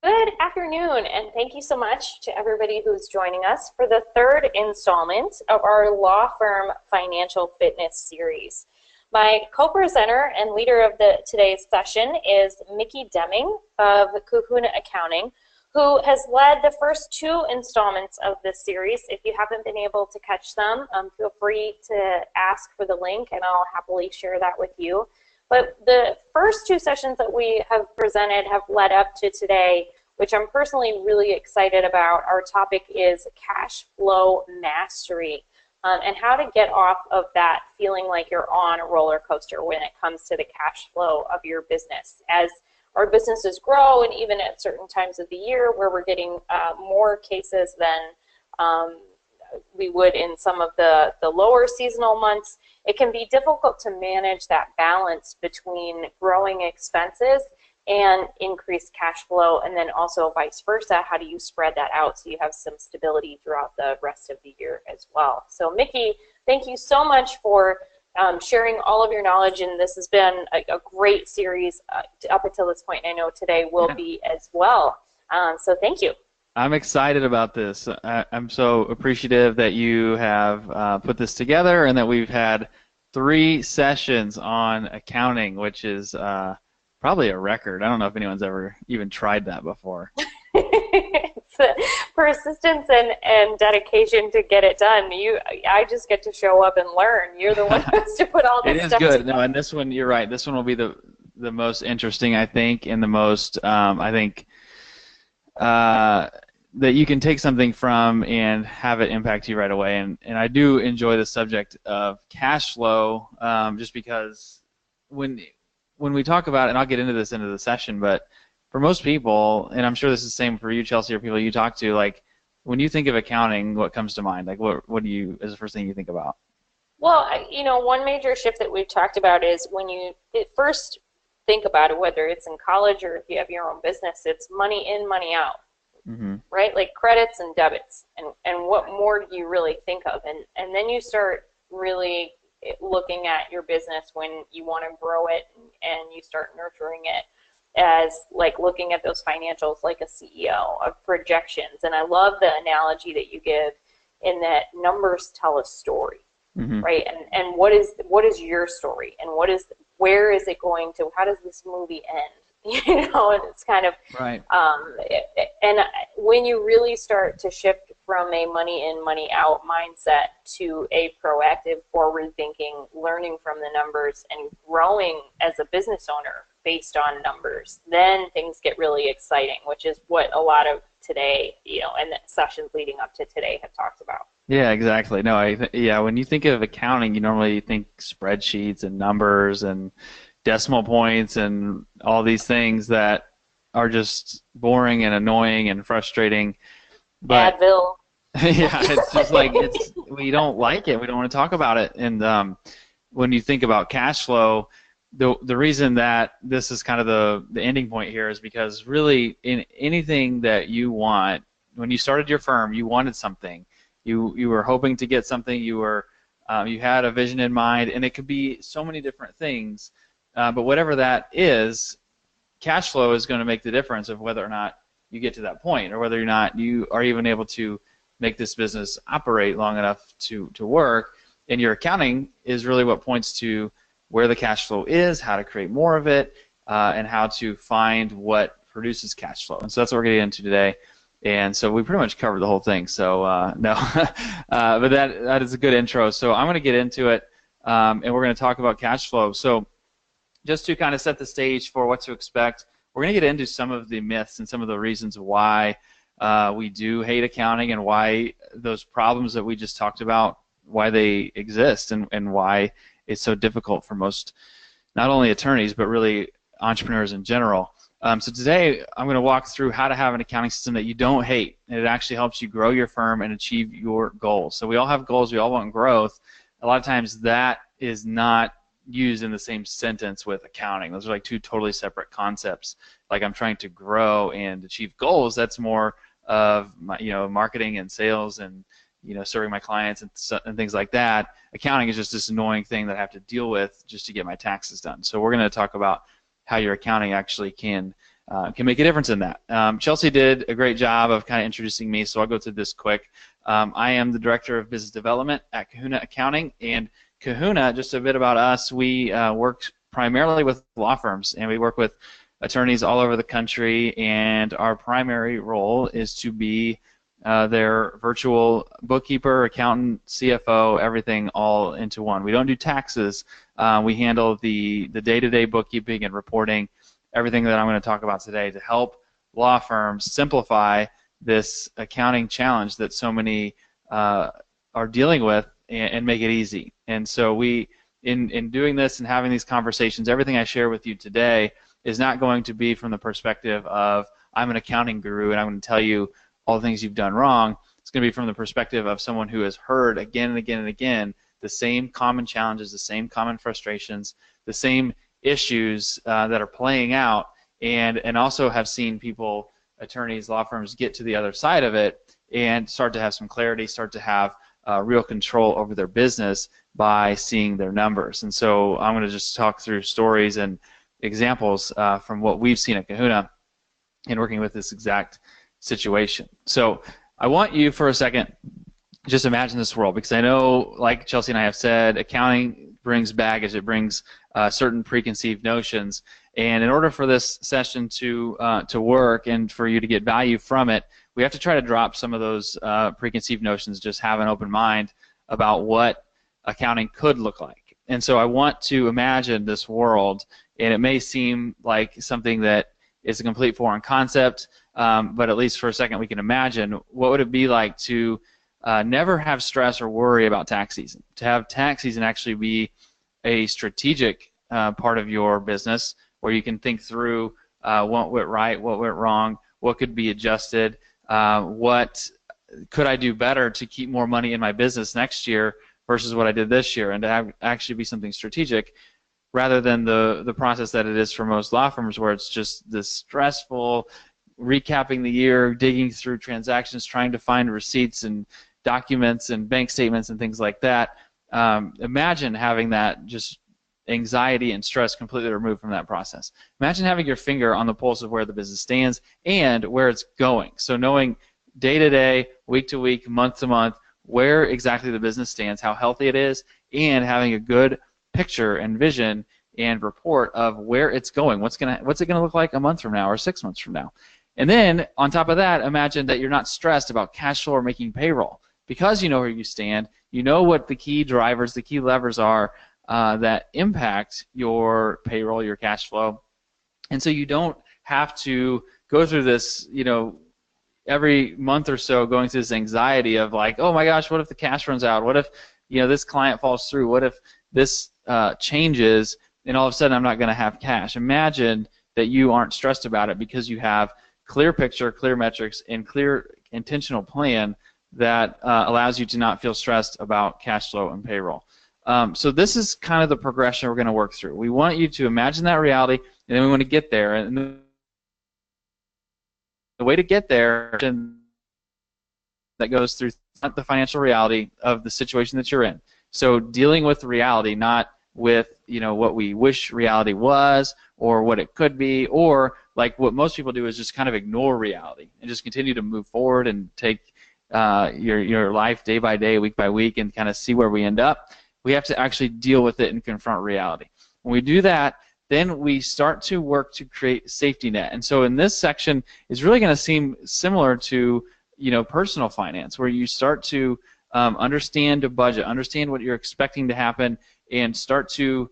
Good afternoon, and thank you so much to everybody who's joining us for the third installment of our Law Firm Financial Fitness series. My co-presenter and leader of today's session is Mickey Deming of Kahuna Accounting, who has led the first two installments of this series. If you haven't been able to catch them, feel free to ask for the link, and I'll happily share that with you. But the first two sessions that we have presented have led up to today, which I'm personally really excited about. Our topic is cash flow mastery, and how to get off of that feeling like you're on a roller coaster when it comes to the cash flow of your business. As our businesses grow, and even at certain times of the year where we're getting more cases than we would in some of the lower seasonal months, it can be difficult to manage that balance between growing expenses and increased cash flow, and then also vice versa. How do you spread that out so you have some stability throughout the rest of the year as well? So Mickey, thank you so much for sharing all of your knowledge, and this has been a great series up until this point, and I know today will be as well. So thank you. I'm excited about this. I'm so appreciative that you have put this together and that we've had 3 sessions on accounting, which is probably a record. I don't know if anyone's ever even tried that before. It's persistence and dedication to get it done. I just get to show up and learn. You're the one who has to put all this stuff It is good. together. No, and this one, you're right. This one will be the most interesting, I think, and the most, I think, that you can take something from and have it impact you right away. And I do enjoy the subject of cash flow, just because when we talk about, and I'll get into this into the session, but for most people, and I'm sure this is the same for you, Chelsea, or people you talk to, like when you think of accounting, what comes to mind? Like what do you, is the first thing you think about? Well, one major shift that we've talked about is when you first think about it, whether it's in college or if you have your own business, it's money in, money out. Mm-hmm. Right? Like credits and debits, and what more do you really think of? And then you start really looking at your business when you want to grow it, and you start nurturing it as like looking at those financials like a CEO of projections. And I love the analogy that you give in that numbers tell a story, Mm-hmm. right? And what is your story, and where is it going to, how does this movie end? And it's kind of, Right. and when you really start to shift from a money in, money out mindset to a proactive, forward thinking, learning from the numbers and growing as a business owner based on numbers, then things get really exciting, which is what a lot of today, and the sessions leading up to today have talked about. Yeah, exactly. No, yeah, when you think of accounting, you normally think spreadsheets and numbers and decimal points and all these things that are just boring and annoying and frustrating. But Advil. yeah, it's just like we don't like it. We don't want to talk about it. And when you think about cash flow, the reason that this is kind of the ending point here is because really in anything that you want, when you started your firm, you wanted something. You were hoping to get something. You had a vision in mind, and it could be so many different things. But whatever that is, cash flow is going to make the difference of whether or not you get to that point, or whether or not you are even able to make this business operate long enough to work. And your accounting is really what points to where the cash flow is, how to create more of it, and how to find what produces cash flow. And so that's what we're going to get into today. And so we pretty much covered the whole thing. So no, but that is a good intro. So I'm going to get into it, and we're going to talk about cash flow. So just to kind of set the stage for what to expect, we're going to get into some of the myths and some of the reasons why we do hate accounting, and why those problems that we just talked about, why they exist, and why it's so difficult for most, not only attorneys, but really entrepreneurs in general. So today I'm going to walk through how to have an accounting system that you don't hate, and it actually helps you grow your firm and achieve your goals. So we all have goals, we all want growth. A lot of times that is not used in the same sentence with accounting. Those are like two totally separate concepts. Like I'm trying to grow and achieve goals, that's more of my, marketing and sales and serving my clients and things like that. Accounting is just this annoying thing that I have to deal with just to get my taxes done. So we're going to talk about how your accounting actually can can make a difference in that. Chelsea did a great job of kind of introducing me, so I'll go through this quick. I am the Director of Business Development at Kahuna Accounting, and Kahuna, just a bit about us, we work primarily with law firms, and we work with attorneys all over the country, and our primary role is to be their virtual bookkeeper, accountant, CFO, everything all into one. We don't do taxes. We handle the day-to-day bookkeeping and reporting, everything that I'm going to talk about today to help law firms simplify this accounting challenge that so many are dealing with and make it easy. And so we, in doing this and having these conversations, everything I share with you today is not going to be from the perspective of I'm an accounting guru and I'm going to tell you all the things you've done wrong. It's going to be from the perspective of someone who has heard again and again and again the same common challenges, the same common frustrations, the same issues that are playing out, and also have seen people, attorneys, law firms, get to the other side of it and start to have some clarity, start to have real control over their business by seeing their numbers. And so I'm going to just talk through stories and examples from what we've seen at Kahuna in working with this exact situation. So I want you for a second just imagine this world, because I know, like Chelsea and I have said, accounting brings baggage, it brings certain preconceived notions, and in order for this session to work and for you to get value from it, we have to try to drop some of those preconceived notions, just have an open mind about what accounting could look like. And so I want to imagine this world, and it may seem like something that is a complete foreign concept, but at least for a second we can imagine what would it be like to never have stress or worry about tax season, to have tax season actually be a strategic part of your business where you can think through what went right, what went wrong, what could be adjusted, what could I do better to keep more money in my business next year versus what I did this year, and to have actually be something strategic rather than the process that it is for most law firms where it's just this stressful recapping the year, digging through transactions, trying to find receipts and documents and bank statements and things like that. Imagine having that just anxiety and stress completely removed from that process. Imagine having your finger on the pulse of where the business stands and where it's going. So knowing day to day, week to week, month to month, where exactly the business stands, how healthy it is, and having a good picture and vision and report of where it's going. What's it gonna look like a month from now or 6 months from now? And then on top of that, imagine that you're not stressed about cash flow or making payroll, because you know where you stand. You know what the key drivers, the key levers are that impact your payroll, your cash flow, and so you don't have to go through this, every month or so going through this anxiety of like, oh my gosh, what if the cash runs out? What if this client falls through? What if this changes and all of a sudden I'm not going to have cash? Imagine that you aren't stressed about it because you have clear picture, clear metrics, and clear intentional plan that allows you to not feel stressed about cash flow and payroll. So this is kind of the progression we're going to work through. We want you to imagine that reality, and then we want to get there. And the way to get there that goes through the financial reality of the situation that you're in. So dealing with reality, not with what we wish reality was or what it could be, or like what most people do is just kind of ignore reality and just continue to move forward and take your life day by day, week by week, and kind of see where we end up. We have to actually deal with it and confront reality. When we do that, then we start to work to create safety net. And so in this section, it's really going to seem similar to personal finance, where you start to understand a budget, understand what you're expecting to happen, and start to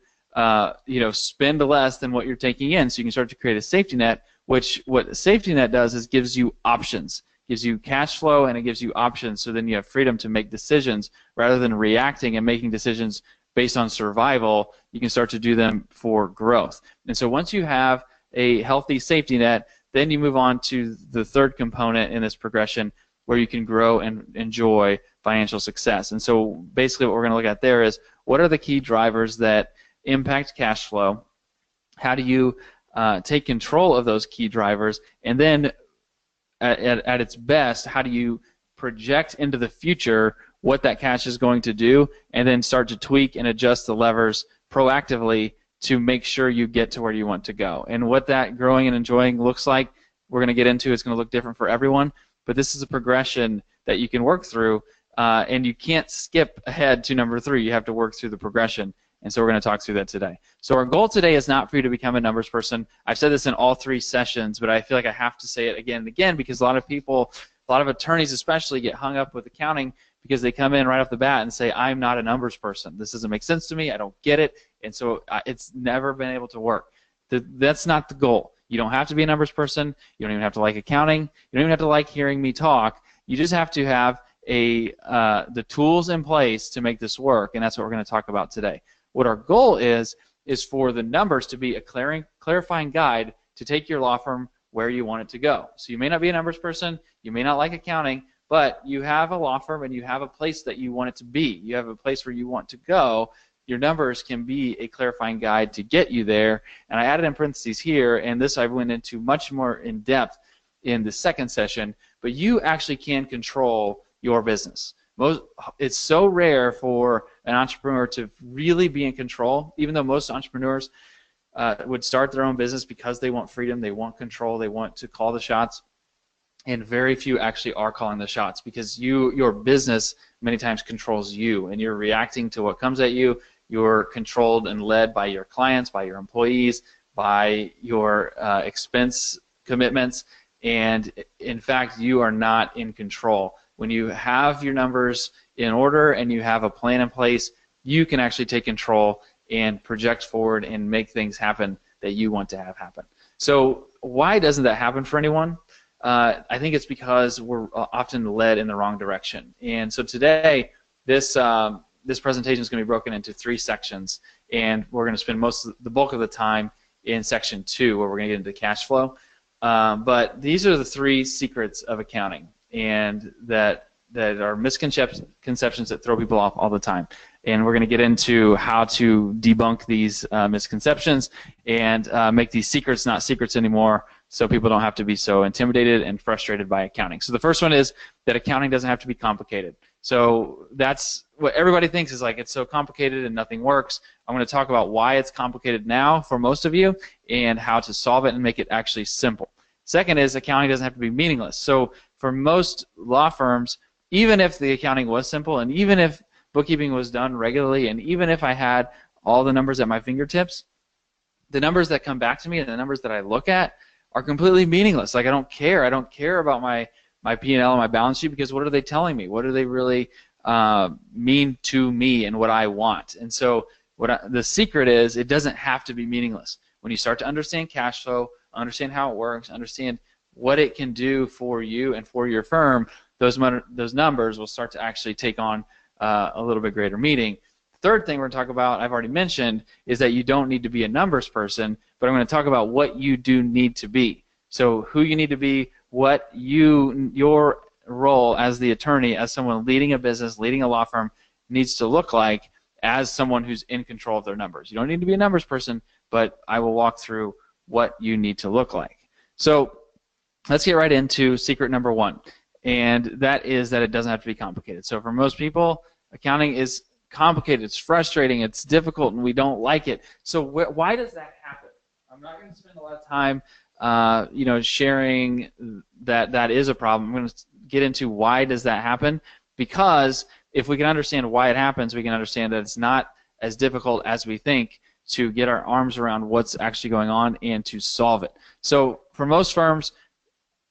spend less than what you're taking in, so you can start to create a safety net. Which what a safety net does is gives you options, gives you cash flow, and it gives you options. So then you have freedom to make decisions rather than reacting and making decisions based on survival. You can start to do them for growth. And so once you have a healthy safety net, then you move on to the third component in this progression, where you can grow and enjoy financial success. And so basically what we're going to look at there is, what are the key drivers that impact cash flow? How do you take control of those key drivers? And then at its best, how do you project into the future what that cash is going to do, and then start to tweak and adjust the levers proactively to make sure you get to where you want to go. And what that growing and enjoying looks like, we're going to get into. It's going to look different for everyone, but this is a progression that you can work through, and you can't skip ahead to number 3. You have to work through the progression, and so we're going to talk through that today. So our goal today is not for you to become a numbers person. I've said this in all 3 sessions, but I feel like I have to say it again and again because a lot of people, a lot of attorneys especially, get hung up with accounting because they come in right off the bat and say, I'm not a numbers person. This doesn't make sense to me. I don't get it. And so it's never been able to work. That's not the goal. You don't have to be a numbers person. You don't even have to like accounting. You don't even have to like hearing me talk. You just have to have the tools in place to make this work, and that's what we're going to talk about today. What our goal is for the numbers to be a clarifying guide to take your law firm where you want it to go. So you may not be a numbers person. You may not like accounting, but you have a law firm and you have a place that you want it to be. You have a place where you want to go. Your numbers can be a clarifying guide to get you there. And I added in parentheses here, and this I went into much more in depth in the second session, but you actually can control your business. It's so rare for an entrepreneur to really be in control, even though most entrepreneurs would start their own business because they want freedom, they want control, they want to call the shots. And very few actually are calling the shots because your business many times controls you, and you're reacting to what comes at you. You're controlled and led by your clients, by your employees, by your expense commitments, and in fact, you are not in control. When you have your numbers in order and you have a plan in place, you can actually take control and project forward and make things happen that you want to have happen. So why doesn't that happen for anyone? I think it's because we're often led in the wrong direction. And so today, this presentation is going to be broken into 3 sections, and we're going to spend the bulk of the time in section 2, where we're going to get into cash flow. But these are the 3 secrets of accounting, and that are misconceptions that throw people off all the time. And we're going to get into how to debunk these misconceptions and make these secrets not secrets anymore, so people don't have to be so intimidated and frustrated by accounting. So the first one is that accounting doesn't have to be complicated. So that's what everybody thinks is like it's so complicated and nothing works. I'm going to talk about why it's complicated now for most of you and how to solve it and make it actually simple. Second is accounting doesn't have to be meaningless. So for most law firms, even if the accounting was simple and even if bookkeeping was done regularly and even if I had all the numbers at my fingertips, the numbers that come back to me and the numbers that I look at are completely meaningless. Like I don't care. I don't care about my P&L and my balance sheet because what are they telling me? What do they really mean to me and what I want? And so the secret is it doesn't have to be meaningless. When you start to understand cash flow, understand how it works, understand what it can do for you and for your firm, those numbers will start to actually take on a little bit greater meaning. Third thing we're going to talk about, I've already mentioned, is that you don't need to be a numbers person, but I'm going to talk about what you do need to be. So who you need to be, what your role as the attorney, as someone leading a business, leading a law firm, needs to look like as someone who's in control of their numbers. You don't need to be a numbers person, but I will walk through what you need to look like. So let's get right into secret number 1, and that is that it doesn't have to be complicated. So for most people, accounting is complicated, it's frustrating, it's difficult, and we don't like it. So why does that happen? I'm not going to spend a lot of time sharing that is a problem. I'm going to get into why does that happen, because if we can understand why it happens, we can understand that it's not as difficult as we think to get our arms around what's actually going on and to solve it. So for most firms,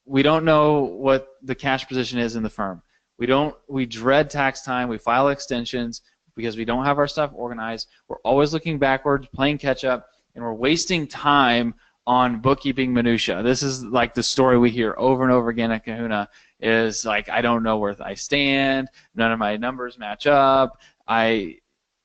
we don't know what the cash position is in the firm. We dread tax time, we file extensions because we don't have our stuff organized. We're always looking backwards, playing catch up, and we're wasting time on bookkeeping minutia. This is like the story we hear over and over again at Kahuna is like, I don't know where I stand, none of my numbers match up, I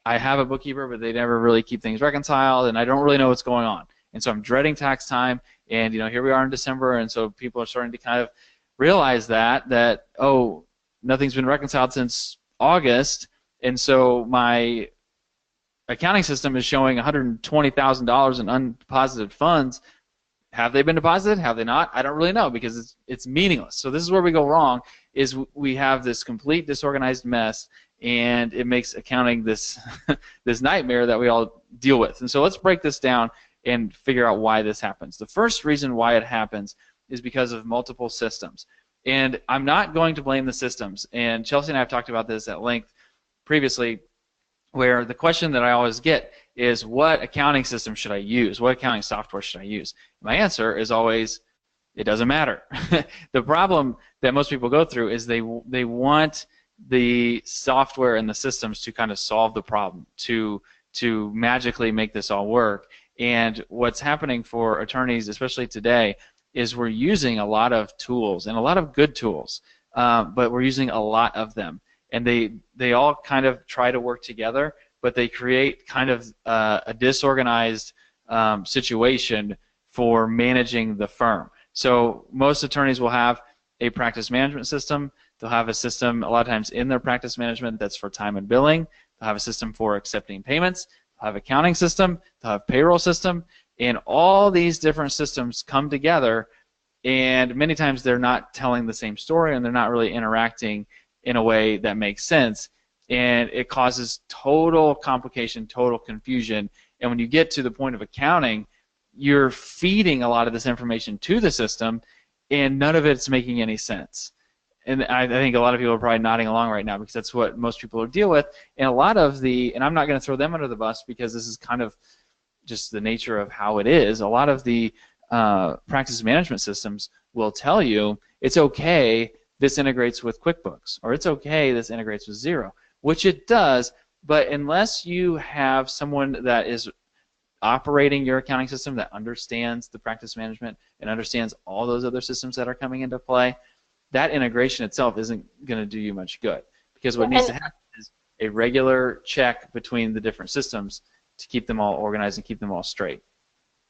have a bookkeeper, but they never really keep things reconciled, and I don't really know what's going on. And so I'm dreading tax time, and here we are in December, and so people are starting to kind of realize that oh, nothing's been reconciled since August, and so my accounting system is showing $120,000 in undeposited funds. Have they been deposited? Have they not? I don't really know because it's meaningless. So this is where we go wrong, is we have this complete disorganized mess, and it makes accounting this this nightmare that we all deal with. And so let's break this down and figure out why this happens. The first reason why it happens is because of multiple systems. And I'm not going to blame the systems. And Chelsea and I have talked about this at length previously, where the question that I always get is, what accounting system should I use? What accounting software should I use? My answer is always, it doesn't matter. The problem that most people go through is they want the software and the systems to kind of solve the problem, to magically make this all work. And what's happening for attorneys, especially today, is we're using a lot of tools, and a lot of good tools, but we're using a lot of them. And they all kind of try to work together, but they create kind of a disorganized situation for managing the firm. So most attorneys will have a practice management system. They'll have a system a lot of times in their practice management that's for time and billing. They'll have a system for accepting payments. They'll have accounting system. They'll have payroll system. And all these different systems come together, and many times they're not telling the same story, and they're not really interacting in a way that makes sense. And it causes total complication, total confusion. And when you get to the point of accounting, you're feeding a lot of this information to the system, and none of it's making any sense. And I think a lot of people are probably nodding along right now, because that's what most people deal with. And a lot of and I'm not going to throw them under the bus, because this is kind of just the nature of how it is. A lot of the practice management systems will tell you it's okay, this integrates with QuickBooks, or it's okay, this integrates with Xero, which it does, but unless you have someone that is operating your accounting system that understands the practice management and understands all those other systems that are coming into play, that integration itself isn't going to do you much good, because what needs to happen is a regular check between the different systems to keep them all organized and keep them all straight.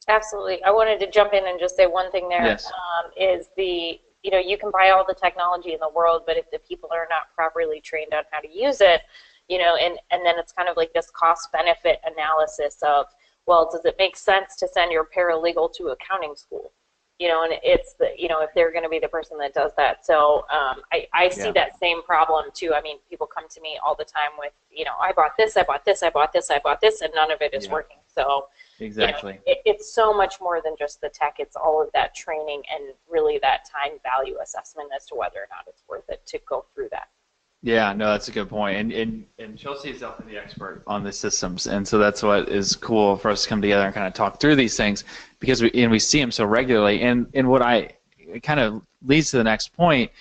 Absolutely. I wanted to jump in and just say one thing there. Yes. Is you can buy all the technology in the world, but if the people are not properly trained on how to use it, and then it's kind of like this cost-benefit analysis of, well, does it make sense to send your paralegal to accounting school? And it's if they're going to be the person that does that. So I see that same problem too. I mean, people come to me all the time with, I bought this, I bought this, I bought this, I bought this, and none of it is working. So exactly, it's so much more than just the tech. It's all of that training and really that time value assessment as to whether or not it's worth it to go through that. Yeah, no, that's a good point. And Chelsea is definitely the expert on the systems, and so that's what is cool for us to come together and kind of talk through these things, because we see them so regularly. And what it kind of leads to the next point,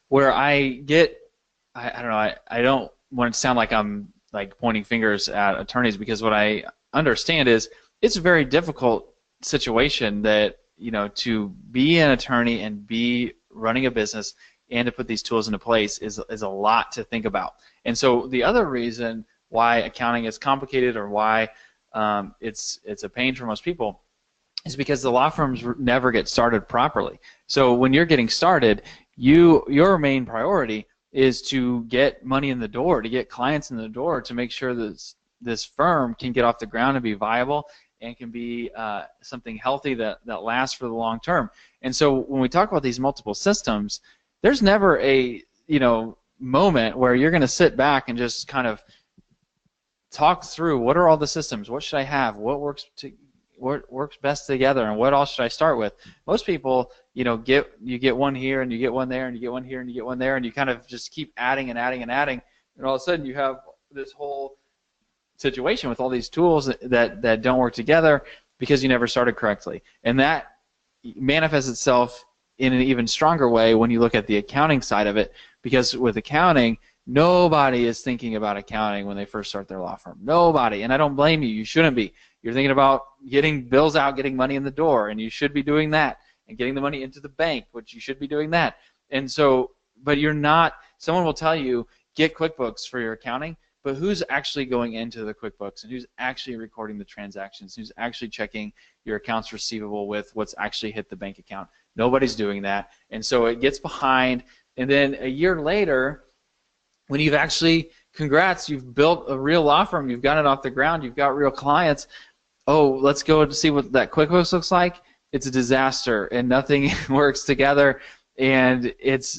where I don't know, I don't want to sound like I'm like pointing fingers at attorneys, because what I understand is it's a very difficult situation that to be an attorney and be running a business and to put these tools into place is a lot to think about. And so the other reason why accounting is complicated, or why it's a pain for most people, is because the law firms never get started properly. So when you're getting started, your main priority is to get money in the door, to get clients in the door, to make sure that this firm can get off the ground and be viable and can be something healthy that lasts for the long term. And so when we talk about these multiple systems, there's never a moment where you're going to sit back and just kind of talk through, what are all the systems, what should I have, what works best together, and what all should I start with. Most people you get one here, and you get one there, and you get one here, and you get one there, and you kind of just keep adding and adding and adding, and all of a sudden you have this whole situation with all these tools that don't work together because you never started correctly. And that manifests itself in an even stronger way when you look at the accounting side of it, because with accounting, nobody is thinking about accounting when they first start their law firm. Nobody. And I don't blame you. You shouldn't be. You're thinking about getting bills out, getting money in the door, and you should be doing that, and getting the money into the bank, which you should be doing that. And so, but you're not. Someone will tell you, get QuickBooks for your accounting, but who's actually going into the QuickBooks, and who's actually recording the transactions, who's actually checking your accounts receivable with what's actually hit the bank account? Nobody's doing that. And so it gets behind, and then a year later, when you've actually, congrats, you've built a real law firm, you've got it off the ground, you've got real clients, oh, let's go to see what that QuickBooks looks like. It's a disaster, and nothing works together, and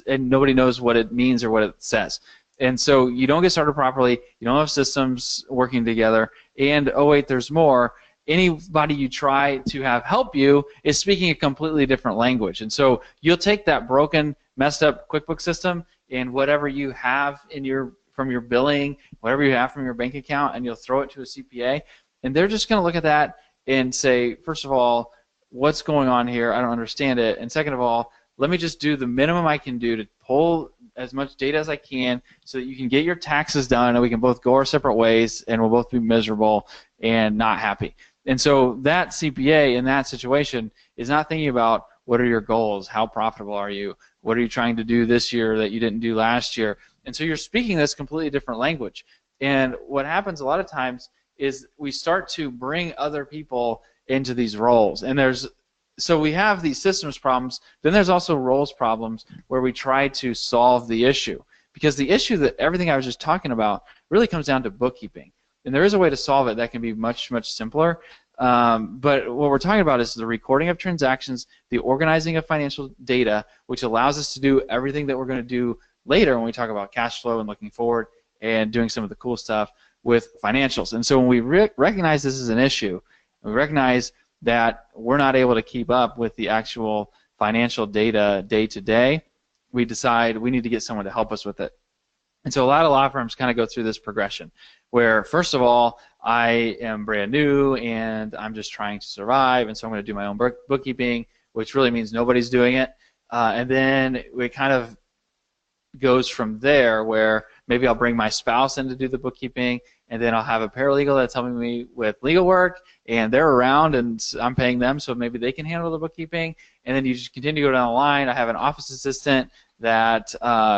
nobody knows what it means or what it says. And so you don't get started properly, you don't have systems working together, and oh wait, there's more. Anybody you try to have help you is speaking a completely different language. And so you'll take that broken, messed up QuickBooks system and whatever you have in from your billing, whatever you have from your bank account, and you'll throw it to a CPA, and they're just going to look at that and say, first of all, what's going on here? I don't understand it. And second of all, let me just do the minimum I can do to pull as much data as I can so that you can get your taxes done and we can both go our separate ways and we'll both be miserable and not happy. And so that CPA in that situation is not thinking about what are your goals, how profitable are you, what are you trying to do this year that you didn't do last year. And so you're speaking this completely different language. And what happens a lot of times is we start to bring other people into these roles. And so we have these systems problems, then there's also roles problems where we try to solve the issue. Because the issue that everything I was just talking about really comes down to bookkeeping. And there is a way to solve it that can be much, much simpler. But what we're talking about is the recording of transactions, the organizing of financial data, which allows us to do everything that we're going to do later when we talk about cash flow and looking forward and doing some of the cool stuff with financials. And so when we recognize this is an issue, we recognize that we're not able to keep up with the actual financial data day to day, we decide we need to get someone to help us with it. And so a lot of law firms kind of go through this progression where, first of all, I am brand new and I'm just trying to survive, and so I'm going to do my own bookkeeping, which really means nobody's doing it. And then it kind of goes from there where maybe I'll bring my spouse in to do the bookkeeping, and then I'll have a paralegal that's helping me with legal work, and they're around and I'm paying them, so maybe they can handle the bookkeeping. And then you just continue to go down the line. I have an office assistant that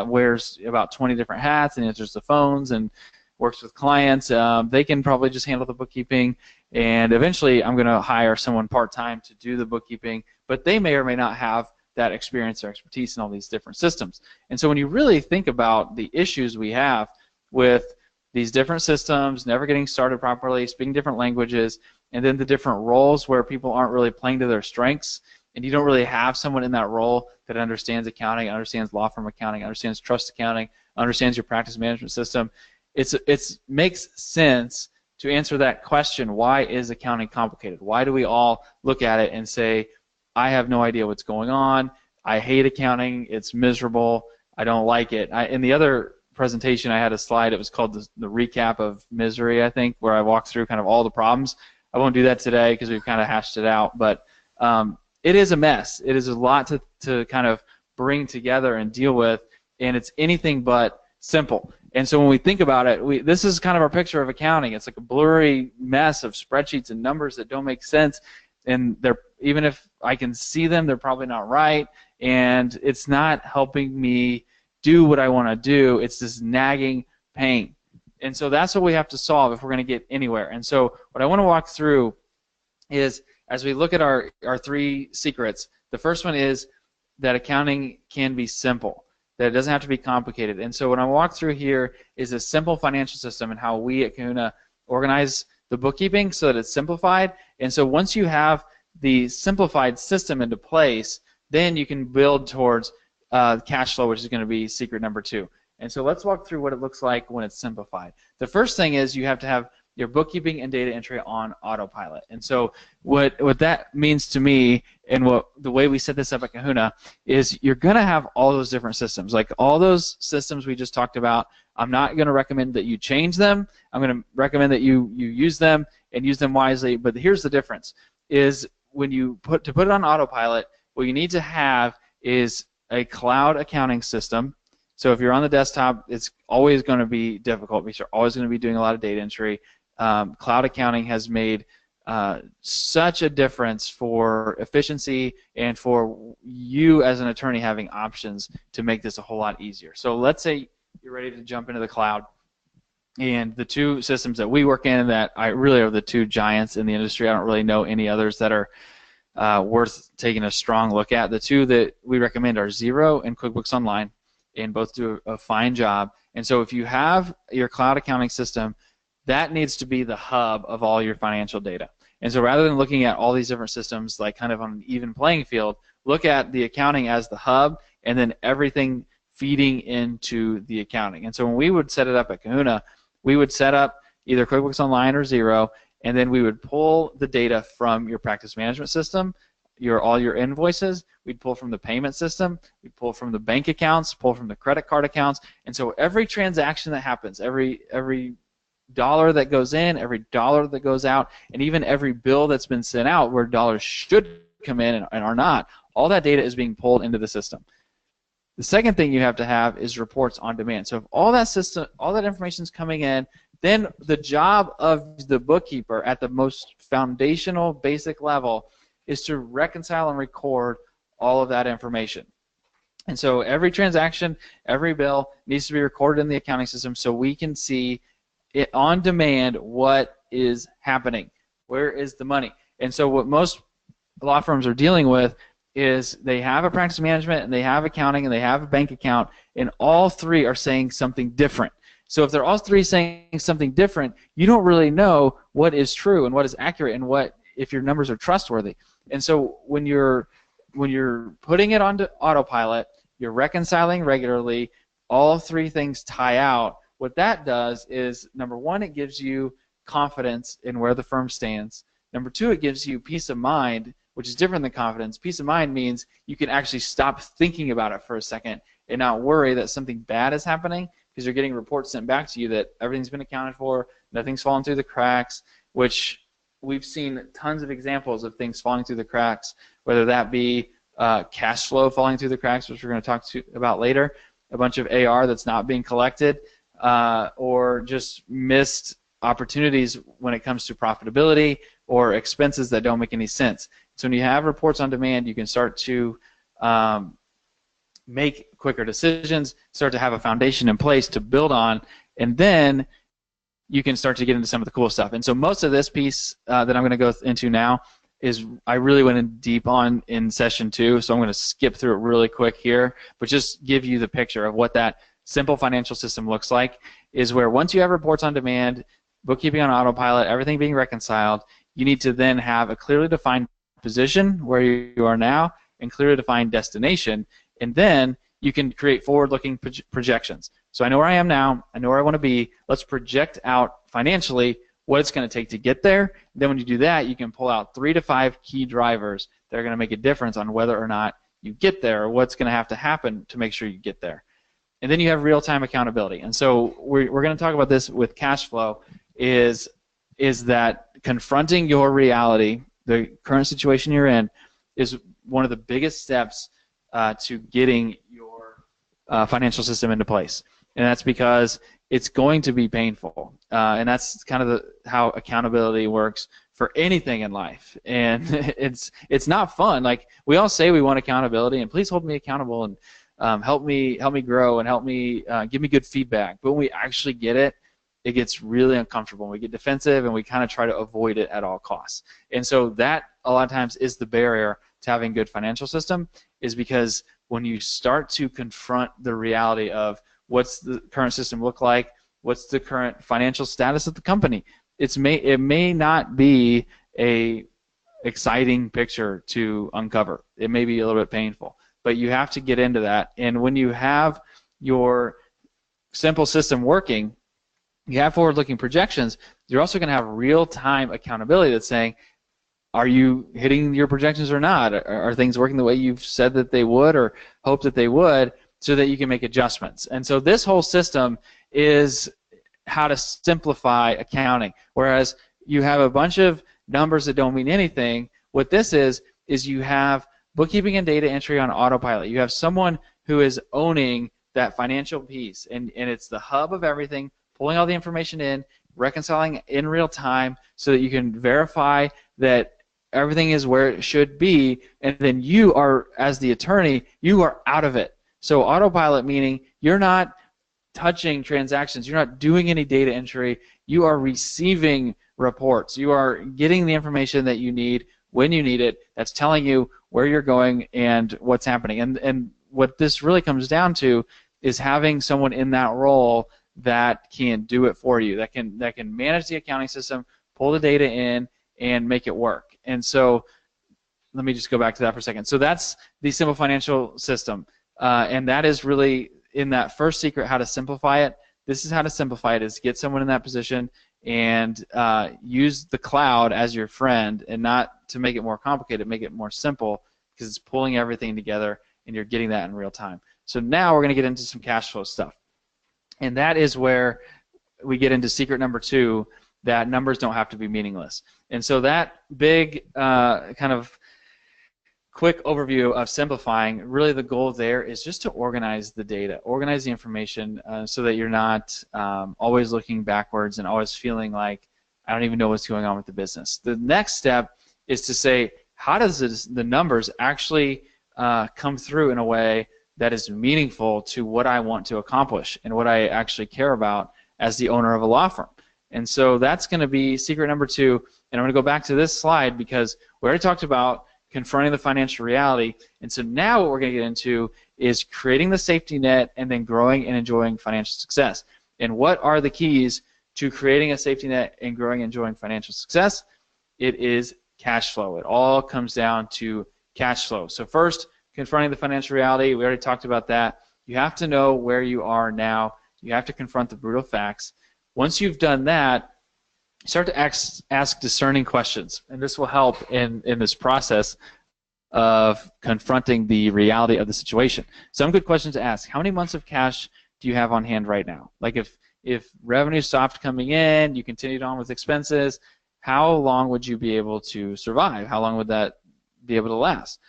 wears about 20 different hats and answers the phones and works with clients. They can probably just handle the bookkeeping, and eventually I'm going to hire someone part-time to do the bookkeeping, but they may or may not have that experience or expertise in all these different systems. And so when you really think about the issues we have with these different systems, never getting started properly, speaking different languages, and then the different roles where people aren't really playing to their strengths, and you don't really have someone in that role that understands accounting, understands law firm accounting, understands trust accounting, understands your practice management system, it makes sense to answer that question, why is accounting complicated? Why do we all look at it and say, I have no idea what's going on, I hate accounting, it's miserable, I don't like it. In the other presentation I had a slide, it was called the recap of misery, I think, where I walked through kind of all the problems. I won't do that today because we've kind of hashed it out, but it is a mess. It is a lot to kind of bring together and deal with, and it's anything but simple. And so when we think about it, this is kind of our picture of accounting. It's like a blurry mess of spreadsheets and numbers that don't make sense, and even if I can see them, they're probably not right, and it's not helping me do what I want to do. It's this nagging pain. And so that's what we have to solve if we're going to get anywhere. And so what I want to walk through is, as we look at our three secrets, the first one is that accounting can be simple, that it doesn't have to be complicated. And so what I walk through here is a simple financial system and how we at Kahuna organize the bookkeeping so that it's simplified. And so once you have the simplified system into place, then you can build towards cash flow, which is going to be secret number 2. And so let's walk through what it looks like when it's simplified. The first thing is you have to have your bookkeeping and data entry on autopilot. And so what that means to me, and the way we set this up at Kahuna, is you're going to have all those different systems. Like all those systems we just talked about, I'm not going to recommend that you change them. I'm going to recommend that you use them and use them wisely. But here's the difference, is when you put it on autopilot, what you need to have is a cloud accounting system. So if you're on the desktop, it's always going to be difficult because you're always going to be doing a lot of data entry. Cloud accounting has made such a difference for efficiency and for you as an attorney having options to make this a whole lot easier. So let's say you're ready to jump into the cloud, and the two systems that we work in that I really are the two giants in the industry. I don't really know any others that are worth taking a strong look at. The two that we recommend are Xero and QuickBooks Online, and both do a fine job. And so if you have your cloud accounting system, that needs to be the hub of all your financial data. And so rather than looking at all these different systems like kind of on an even playing field, look at the accounting as the hub, and then everything feeding into the accounting. And so when we would set it up at Kahuna, we would set up either QuickBooks Online or Xero, and then we would pull the data from your practice management system, all your invoices. We'd pull from the payment system. We'd pull from the bank accounts, pull from the credit card accounts. And so every transaction that happens, every dollar that goes in, every dollar that goes out, and even every bill that's been sent out where dollars should come in and are not, all that data is being pulled into the system. The second thing you have to have is reports on demand. So if all that information is coming in, then the job of the bookkeeper at the most foundational, basic level is to reconcile and record all of that information. And so every transaction, every bill needs to be recorded in the accounting system so we can see it on demand what is happening. Where is the money? And so what most law firms are dealing with is they have a practice management and they have accounting and they have a bank account, and all three are saying something different. So if they're all three saying something different, you don't really know what is true and what is accurate and what if your numbers are trustworthy. And so when you're putting it onto autopilot, you're reconciling regularly, all three things tie out. What that does is, number one, it gives you confidence in where the firm stands. Number two, it gives you peace of mind, which is different than confidence. Peace of mind means you can actually stop thinking about it for a second and not worry that something bad is happening, because you're getting reports sent back to you that everything's been accounted for, nothing's fallen through the cracks, which we've seen tons of examples of things falling through the cracks, whether that be cash flow falling through the cracks, which we're going to talk about later, a bunch of AR that's not being collected, or just missed opportunities when it comes to profitability or expenses that don't make any sense. So when you have reports on demand, you can start to make quicker decisions, start to have a foundation in place to build on, and then you can start to get into some of the cool stuff. And so most of this piece that I'm going to go into now is I really went in deep on in session 2, so I'm going to skip through it really quick here, but just give you the picture of what that simple financial system looks like, is where once you have reports on demand, bookkeeping on autopilot, everything being reconciled, you need to then have a clearly defined position where you are now and clearly defined destination, and then you can create forward-looking projections. So I know where I am now, I know where I want to be, let's project out financially what it's going to take to get there. Then when you do that, you can pull out 3 to 5 key drivers that are going to make a difference on whether or not you get there, or what's going to happen to make sure you get there. And then you have real-time accountability. And so we're going to talk about this with cash flow, is that confronting your reality, the current situation you're in, is one of the biggest steps to getting your financial system into place. And that's because it's going to be painful. And that's kind of how accountability works for anything in life. And it's not fun. Like, we all say we want accountability, and please hold me accountable, and help me grow, and help me give me good feedback. But when we actually get it, it gets really uncomfortable, and we get defensive, and we kind of try to avoid it at all costs. And so that, a lot of times, is the barrier to having a good financial system, is because when you start to confront the reality of what's the current system look like, what's the current financial status of the company, it may not be a exciting picture to uncover. It may be a little bit painful, but you have to get into that. And when you have your simple system working, you have forward-looking projections, you're also going to have real-time accountability that's saying, are you hitting your projections or not? Are things working the way you've said that they would or hoped that they would, so that you can make adjustments? And so this whole system is how to simplify accounting. Whereas you have a bunch of numbers that don't mean anything, what this is you have bookkeeping and data entry on autopilot. You have someone who is owning that financial piece, and it's the hub of everything, pulling all the information in, reconciling in real time so that you can verify that everything is where it should be, and then you are, as the attorney, you are out of it. So autopilot meaning you're not touching transactions, you're not doing any data entry, you are receiving reports, you are getting the information that you need when you need it, that's telling you where you're going and what's happening. And what this really comes down to is having someone in that role that can do it for you, that can manage the accounting system, pull the data in, and make it work. And so let me just go back to that for a second. So that's the simple financial system, and that is really in that first secret, how to simplify it, this is how to simplify it, is get someone in that position and use the cloud as your friend, and not to make it more complicated, make it more simple, because it's pulling everything together and you're getting that in real time. So now we're going to get into some cash flow stuff. And that is where we get into secret number 2, that numbers don't have to be meaningless. And so that big kind of quick overview of simplifying, really the goal there is just to organize the data, organize the information, so that you're not always looking backwards and always feeling like I don't even know what's going on with the business. The next step is to say, how does the numbers actually come through in a way that is meaningful to what I want to accomplish and what I actually care about as the owner of a law firm. And so that's going to be secret number 2. And I'm going to go back to this slide because we already talked about confronting the financial reality. And so now what we're going to get into is creating the safety net and then growing and enjoying financial success. And what are the keys to creating a safety net and growing and enjoying financial success? It is cash flow. It all comes down to cash flow. So first, confronting the financial reality. We already talked about that. You have to know where you are now. You have to confront the brutal facts. Once you've done that, start to ask discerning questions, and this will help in this process of confronting the reality of the situation. Some good questions to ask. How many months of cash do you have on hand right now? Like if revenue stopped coming in, you continued on with expenses, how long would you be able to survive? How long would that be able to last?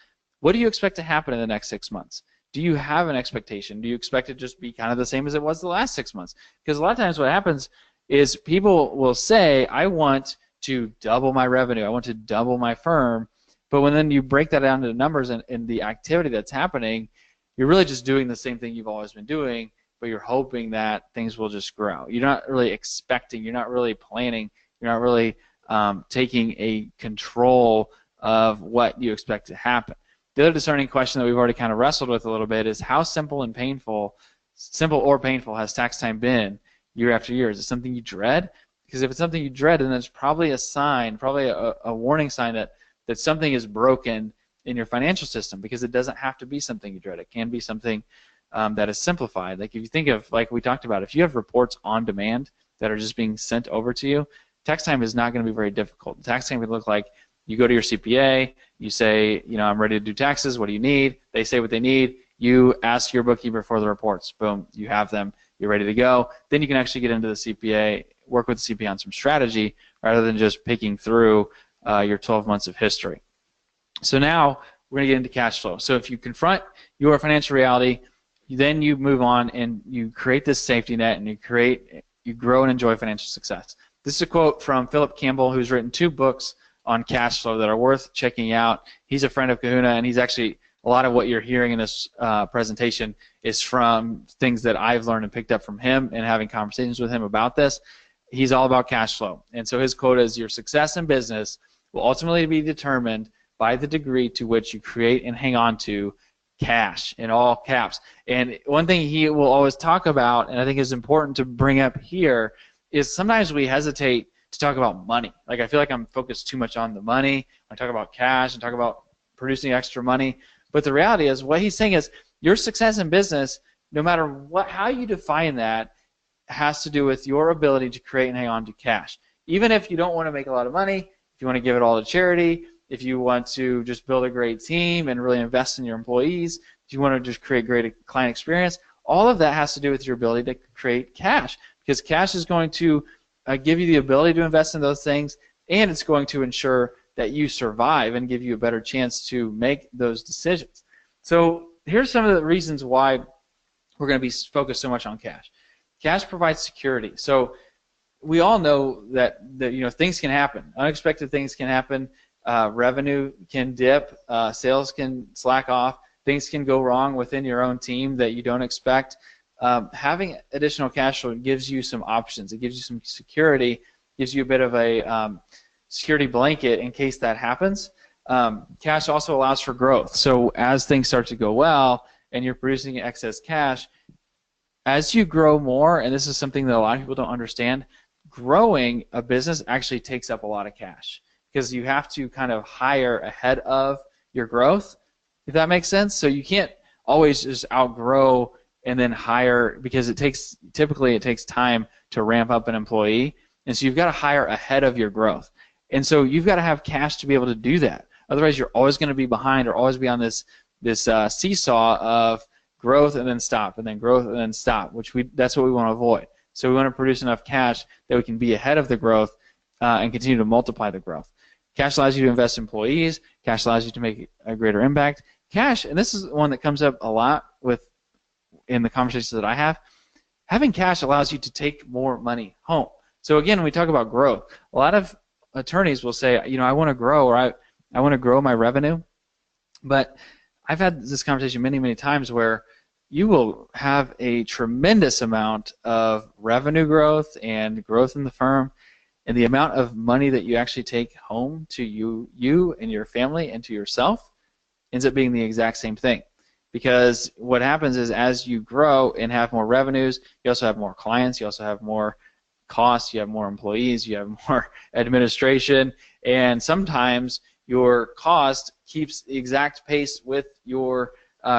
What do you expect to happen in the next 6 months? Do you have an expectation? Do you expect it to just be kind of the same as it was the last 6 months? Because a lot of times what happens is people will say, I want to double my revenue, I want to double my firm, but when then you break that down to the numbers and the activity that's happening, you're really just doing the same thing you've always been doing, but you're hoping that things will just grow. You're not really expecting, you're not really planning, you're not really taking a control of what you expect to happen. The other discerning question that we've already kind of wrestled with a little bit is how simple or painful has tax time been year after year? Is it something you dread? Because if it's something you dread, then it's probably a sign, probably a warning sign that something is broken in your financial system, because it doesn't have to be something you dread. It can be something that is simplified. Like if you think of, like we talked about, if you have reports on demand that are just being sent over to you, tax time is not going to be very difficult. Tax time would look like you go to your CPA, you say, you know, I'm ready to do taxes, what do you need? They say what they need. You ask your bookkeeper for the reports. Boom, you have them. You're ready to go. Then you can actually get into the CPA, work with the CPA on some strategy rather than just picking through your 12 months of history. So now we're going to get into cash flow. So if you confront your financial reality, then you move on and you create this safety net and you grow and enjoy financial success. This is a quote from Philip Campbell, who's written 2 books on cash flow that are worth checking out. He's a friend of Kahuna, and he's actually, a lot of what you're hearing in this presentation is from things that I've learned and picked up from him and having conversations with him about this. He's all about cash flow. And so his quote is, your success in business will ultimately be determined by the degree to which you create and hang on to cash, in all caps. And one thing he will always talk about, and I think is important to bring up here, is sometimes we hesitate to talk about money. Like I feel like I'm focused too much on the money. I talk about cash and talk about producing extra money. But the reality is, what he's saying is, your success in business, no matter how you define that, has to do with your ability to create and hang on to cash. Even if you don't want to make a lot of money, if you want to give it all to charity, if you want to just build a great team and really invest in your employees, if you want to just create great client experience, all of that has to do with your ability to create cash, because cash is going to give you the ability to invest in those things, and it's going to ensure that you survive and give you a better chance to make those decisions. So here's some of the reasons why we're going to be focused so much on cash. Cash provides security. So we all know that you know, things can happen. Unexpected things can happen. Revenue can dip. Sales can slack off. Things can go wrong within your own team that you don't expect. Having additional cash flow gives you some options. It gives you some security, gives you a bit of a security blanket in case that happens. Cash also allows for growth. So as things start to go well and you're producing excess cash, as you grow more, and this is something that a lot of people don't understand, growing a business actually takes up a lot of cash because you have to kind of hire ahead of your growth, if that makes sense. So you can't always just outgrow and then hire, because typically it takes time to ramp up an employee, and so you've got to hire ahead of your growth. And so you've got to have cash to be able to do that. Otherwise, you're always going to be behind or always be on this seesaw of growth and then stop, and then growth and then stop, that's what we want to avoid. So we want to produce enough cash that we can be ahead of the growth and continue to multiply the growth. Cash allows you to invest in employees. Cash allows you to make a greater impact. Cash, and this is one that comes up a lot in the conversations that I have, having cash allows you to take more money home. So again, when we talk about growth, a lot of attorneys will say, I want to grow, or I want to grow my revenue. But I've had this conversation many, many times where you will have a tremendous amount of revenue growth and growth in the firm, and the amount of money that you actually take home to you and your family and to yourself ends up being the exact same thing. Because what happens is, as you grow and have more revenues, you also have more clients, you also have more costs, you have more employees, you have more administration, and sometimes your cost keeps the exact pace with your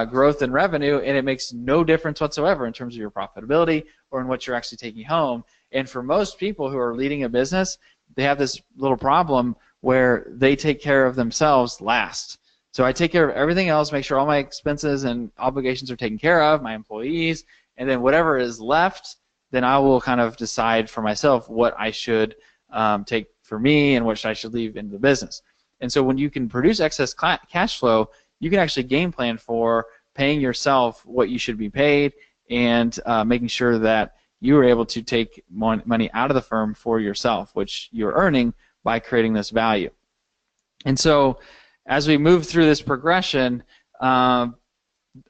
growth in revenue, and it makes no difference whatsoever in terms of your profitability or in what you're actually taking home. And for most people who are leading a business, they have this little problem where they take care of themselves last. So I take care of everything else, make sure all my expenses and obligations are taken care of, my employees, and then whatever is left, then I will kind of decide for myself what I should take for me and what I should leave into the business. And so when you can produce excess cash flow, you can actually game plan for paying yourself what you should be paid, and making sure that you are able to take money out of the firm for yourself, which you're earning by creating this value. And so as we move through this progression, all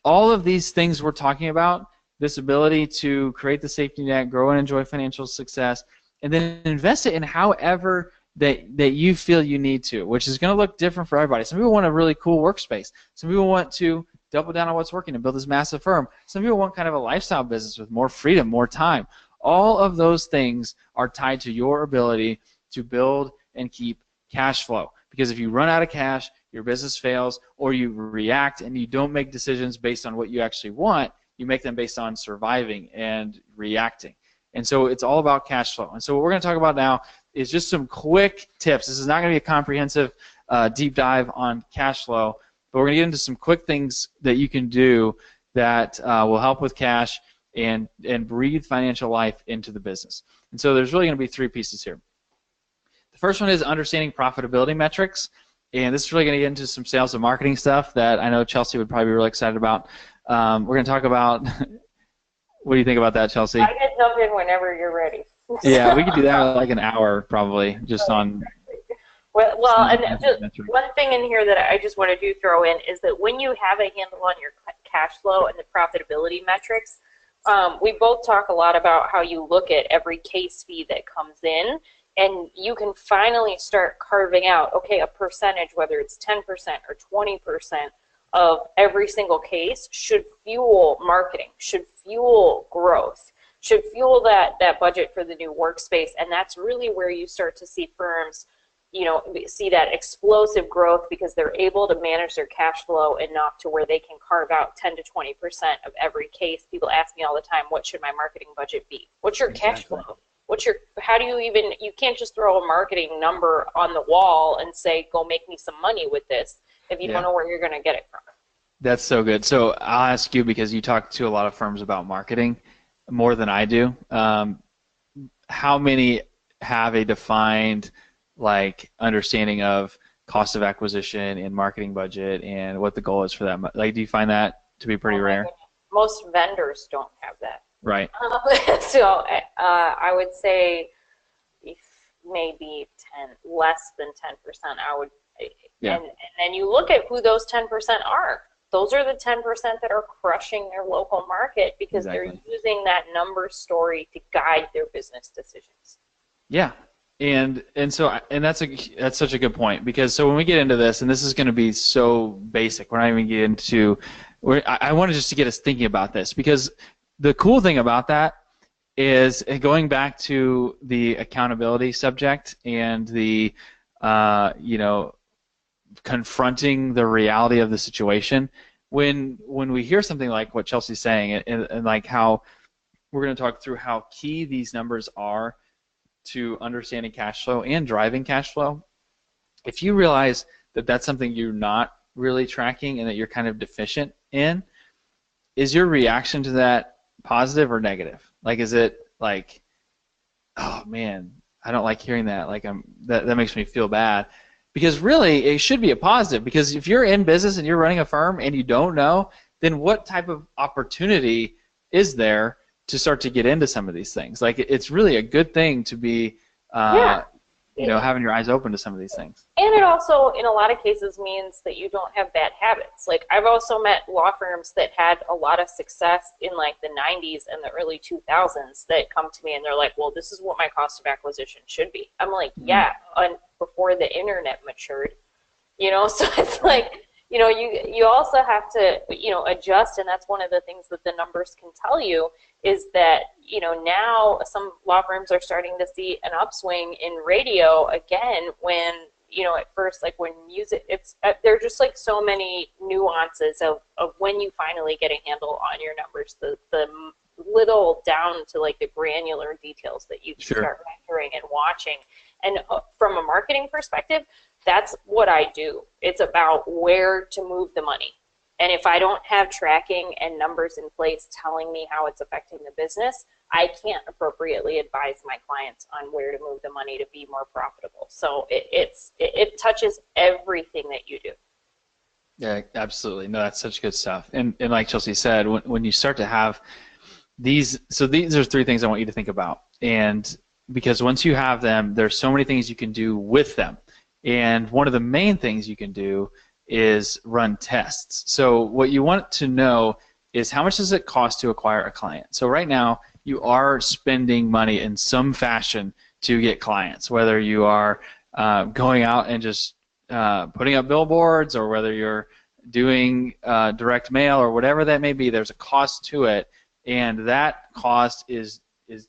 of these things we're talking about, this ability to create the safety net, grow and enjoy financial success, and then invest it in however that you feel you need to, which is going to look different for everybody. Some people want a really cool workspace. Some people want to double down on what's working and build this massive firm. Some people want kind of a lifestyle business with more freedom, more time. All of those things are tied to your ability to build and keep cash flow. Because if you run out of cash, your business fails, or you react and you don't make decisions based on what you actually want, you make them based on surviving and reacting. And so it's all about cash flow. And so what we're going to talk about now is just some quick tips. This is not going to be a comprehensive deep dive on cash flow, but we're going to get into some quick things that you can do that will help with cash and breathe financial life into the business. And so there's really going to be three pieces here. The first one is understanding profitability metrics, and this is really going to get into some sales and marketing stuff that I know Chelsea would probably be really excited about. We're going to talk about what do you think about that, Chelsea? I can jump in whenever you're ready. Yeah, we could do that like an hour probably, just on. Well, and just one thing in here that I just wanted to throw in is that when you have a handle on your cash flow and the profitability metrics, we both talk a lot about how you look at every case fee that comes in, and you can finally start carving out, okay, a percentage, whether it's 10% or 20% of every single case should fuel marketing, should fuel growth, should fuel that budget for the new workspace. And that's really where you start to see firms, see that explosive growth because they're able to manage their cash flow enough to where they can carve out 10 to 20% of every case. People ask me all the time, what should my marketing budget be? What's your cash flow? How do you can't just throw a marketing number on the wall and say, go make me some money with this if you don't know where you're going to get it from. That's so good. So I'll ask you, because you talk to a lot of firms about marketing more than I do. How many have a defined understanding of cost of acquisition and marketing budget and what the goal is for that? Do you find that to be pretty rare? Most vendors don't have that. Right. So I would say maybe less than 10%. I would. And then you look at who those 10% are. Those are the 10% that are crushing their local market because they're using that number story to guide their business decisions. Yeah. And that's such a good point, because so when we get into this, and this is going to be so basic, we're not even getting into. I wanted just to get us thinking about this, because the cool thing about that is, going back to the accountability subject and the confronting the reality of the situation, when we hear something like what Chelsea's saying, and like how we're going to talk through how key these numbers are to understanding cash flow and driving cash flow, if you realize that that's something you're not really tracking and that you're kind of deficient in, is your reaction to that positive or negative? Like, is it like, oh man, I don't like hearing that. Like, that makes me feel bad. Because really, it should be a positive. Because if you're in business and you're running a firm and you don't know, then what type of opportunity is there to start to get into some of these things? Like, it's really a good thing to be, having your eyes open to some of these things. And it also, in a lot of cases, means that you don't have bad habits. Like, I've also met law firms that had a lot of success in, like, the 90s and the early 2000s that come to me and they're like, well, this is what my cost of acquisition should be. I'm like, yeah, before the internet matured, so it's like, you also have to, adjust, and that's one of the things that the numbers can tell you is that, now some law firms are starting to see an upswing in radio again when, at first, like when music, there are just like so many nuances of when you finally get a handle on your numbers, the little down to like the granular details that you can start measuring and watching. And from a marketing perspective, that's what I do. It's about where to move the money. And if I don't have tracking and numbers in place telling me how it's affecting the business, I can't appropriately advise my clients on where to move the money to be more profitable. So it touches everything that you do. Yeah, absolutely. No, that's such good stuff. And like Chelsea said, when you start to have these are three things I want you to think about. And because once you have them, there's so many things you can do with them. And one of the main things you can do is run tests. So what you want to know is how much does it cost to acquire a client. So right now, you are spending money in some fashion to get clients, whether you are going out and just putting up billboards, or whether you're doing direct mail, or whatever that may be. There's a cost to it, and that cost is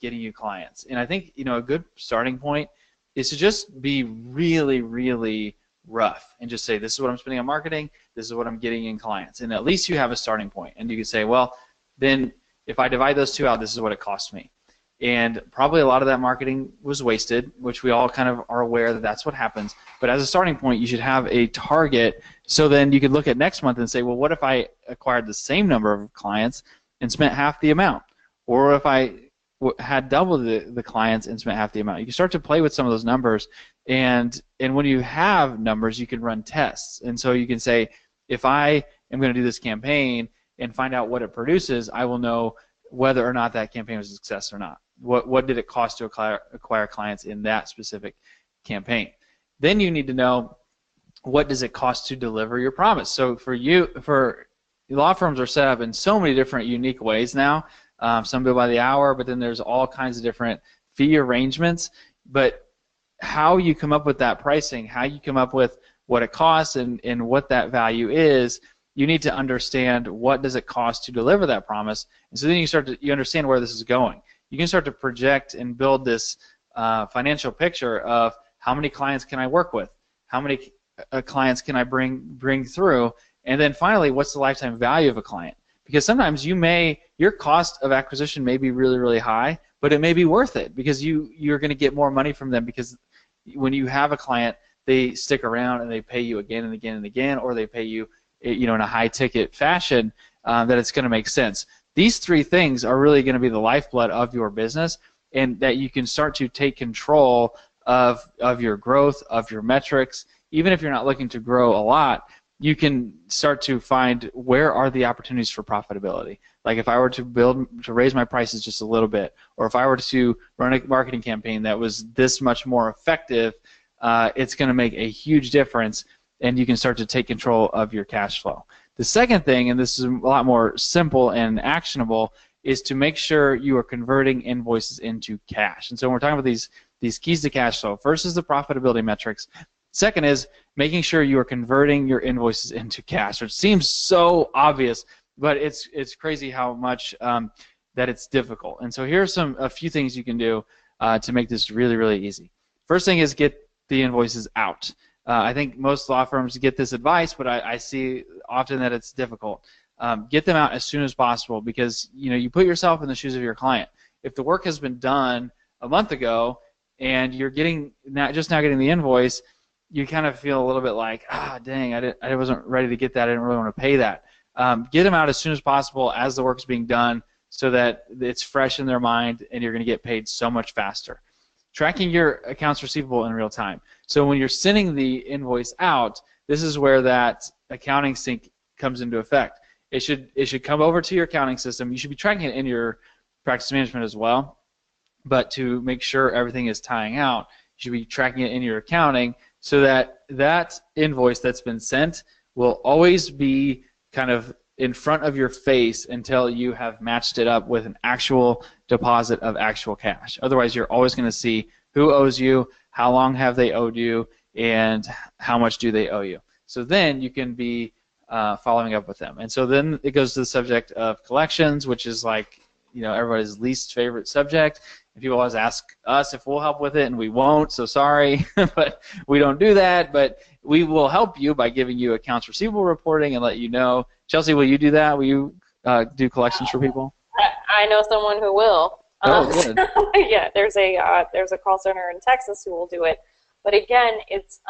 getting you clients. And I think a good starting point is to just be really, really rough and just say, this is what I'm spending on marketing, this is what I'm getting in clients. And at least you have a starting point. And you can say, well, then if I divide those two out, this is what it cost me. And probably a lot of that marketing was wasted, which we all kind of are aware that that's what happens. But as a starting point, you should have a target, so then you could look at next month and say, well, what if I acquired the same number of clients and spent half the amount? Or if I had double the clients and spent half the amount. You can start to play with some of those numbers, and when you have numbers, you can run tests. And so you can say, if I am going to do this campaign and find out what it produces, I will know whether or not that campaign was a success or not. What did it cost to acquire clients in that specific campaign? Then you need to know, what does it cost to deliver your promise? So for law firms are set up in so many different unique ways now. Some bill by the hour, but then there's all kinds of different fee arrangements. But how you come up with that pricing, how you come up with what it costs and what that value is, you need to understand what does it cost to deliver that promise. And so then you understand where this is going. You can start to project and build this financial picture of how many clients can I work with, how many clients can I bring through, and then finally, what's the lifetime value of a client? Because sometimes your cost of acquisition may be really, really high, but it may be worth it because you're going to get more money from them, because when you have a client, they stick around and they pay you again and again and again, or they pay you in a high-ticket fashion, that it's going to make sense. These three things are really going to be the lifeblood of your business, and that you can start to take control of your growth, of your metrics. Even if you're not looking to grow a lot, you can start to find where are the opportunities for profitability. Like if I were to raise my prices just a little bit, or if I were to run a marketing campaign that was this much more effective, it's going to make a huge difference, and you can start to take control of your cash flow. The second thing, and this is a lot more simple and actionable, is to make sure you are converting invoices into cash. And so when we're talking about these keys to cash flow, first is the profitability metrics. Second is making sure you are converting your invoices into cash, which seems so obvious, but it's crazy how much that it's difficult. And so here's a few things you can do to make this really, really easy. First thing is get the invoices out. I think most law firms get this advice, but I see often that it's difficult. Get them out as soon as possible, because you put yourself in the shoes of your client. If the work has been done a month ago and you're just now getting the invoice, you kind of feel a little bit like, dang, I wasn't ready to get that. I didn't really want to pay that. Get them out as soon as possible as the work's being done, so that it's fresh in their mind and you're going to get paid so much faster. Tracking your accounts receivable in real time. So when you're sending the invoice out, this is where that accounting sync comes into effect. It should come over to your accounting system. You should be tracking it in your practice management as well, but to make sure everything is tying out, you should be tracking it in your accounting, so that that invoice that's been sent will always be kind of in front of your face until you have matched it up with an actual deposit of actual cash. Otherwise, you're always going to see who owes you, how long have they owed you, and how much do they owe you. So then you can be following up with them. And so then it goes to the subject of collections, which is like, everybody's least favorite subject. And people always ask us if we'll help with it, and we won't, so sorry, but we don't do that. But we will help you by giving you accounts receivable reporting and let you know. Chelsea, will you do that? Will you do collections for people? I know someone who will. Oh, good. Yeah, there's a call center in Texas who will do it. But again, it's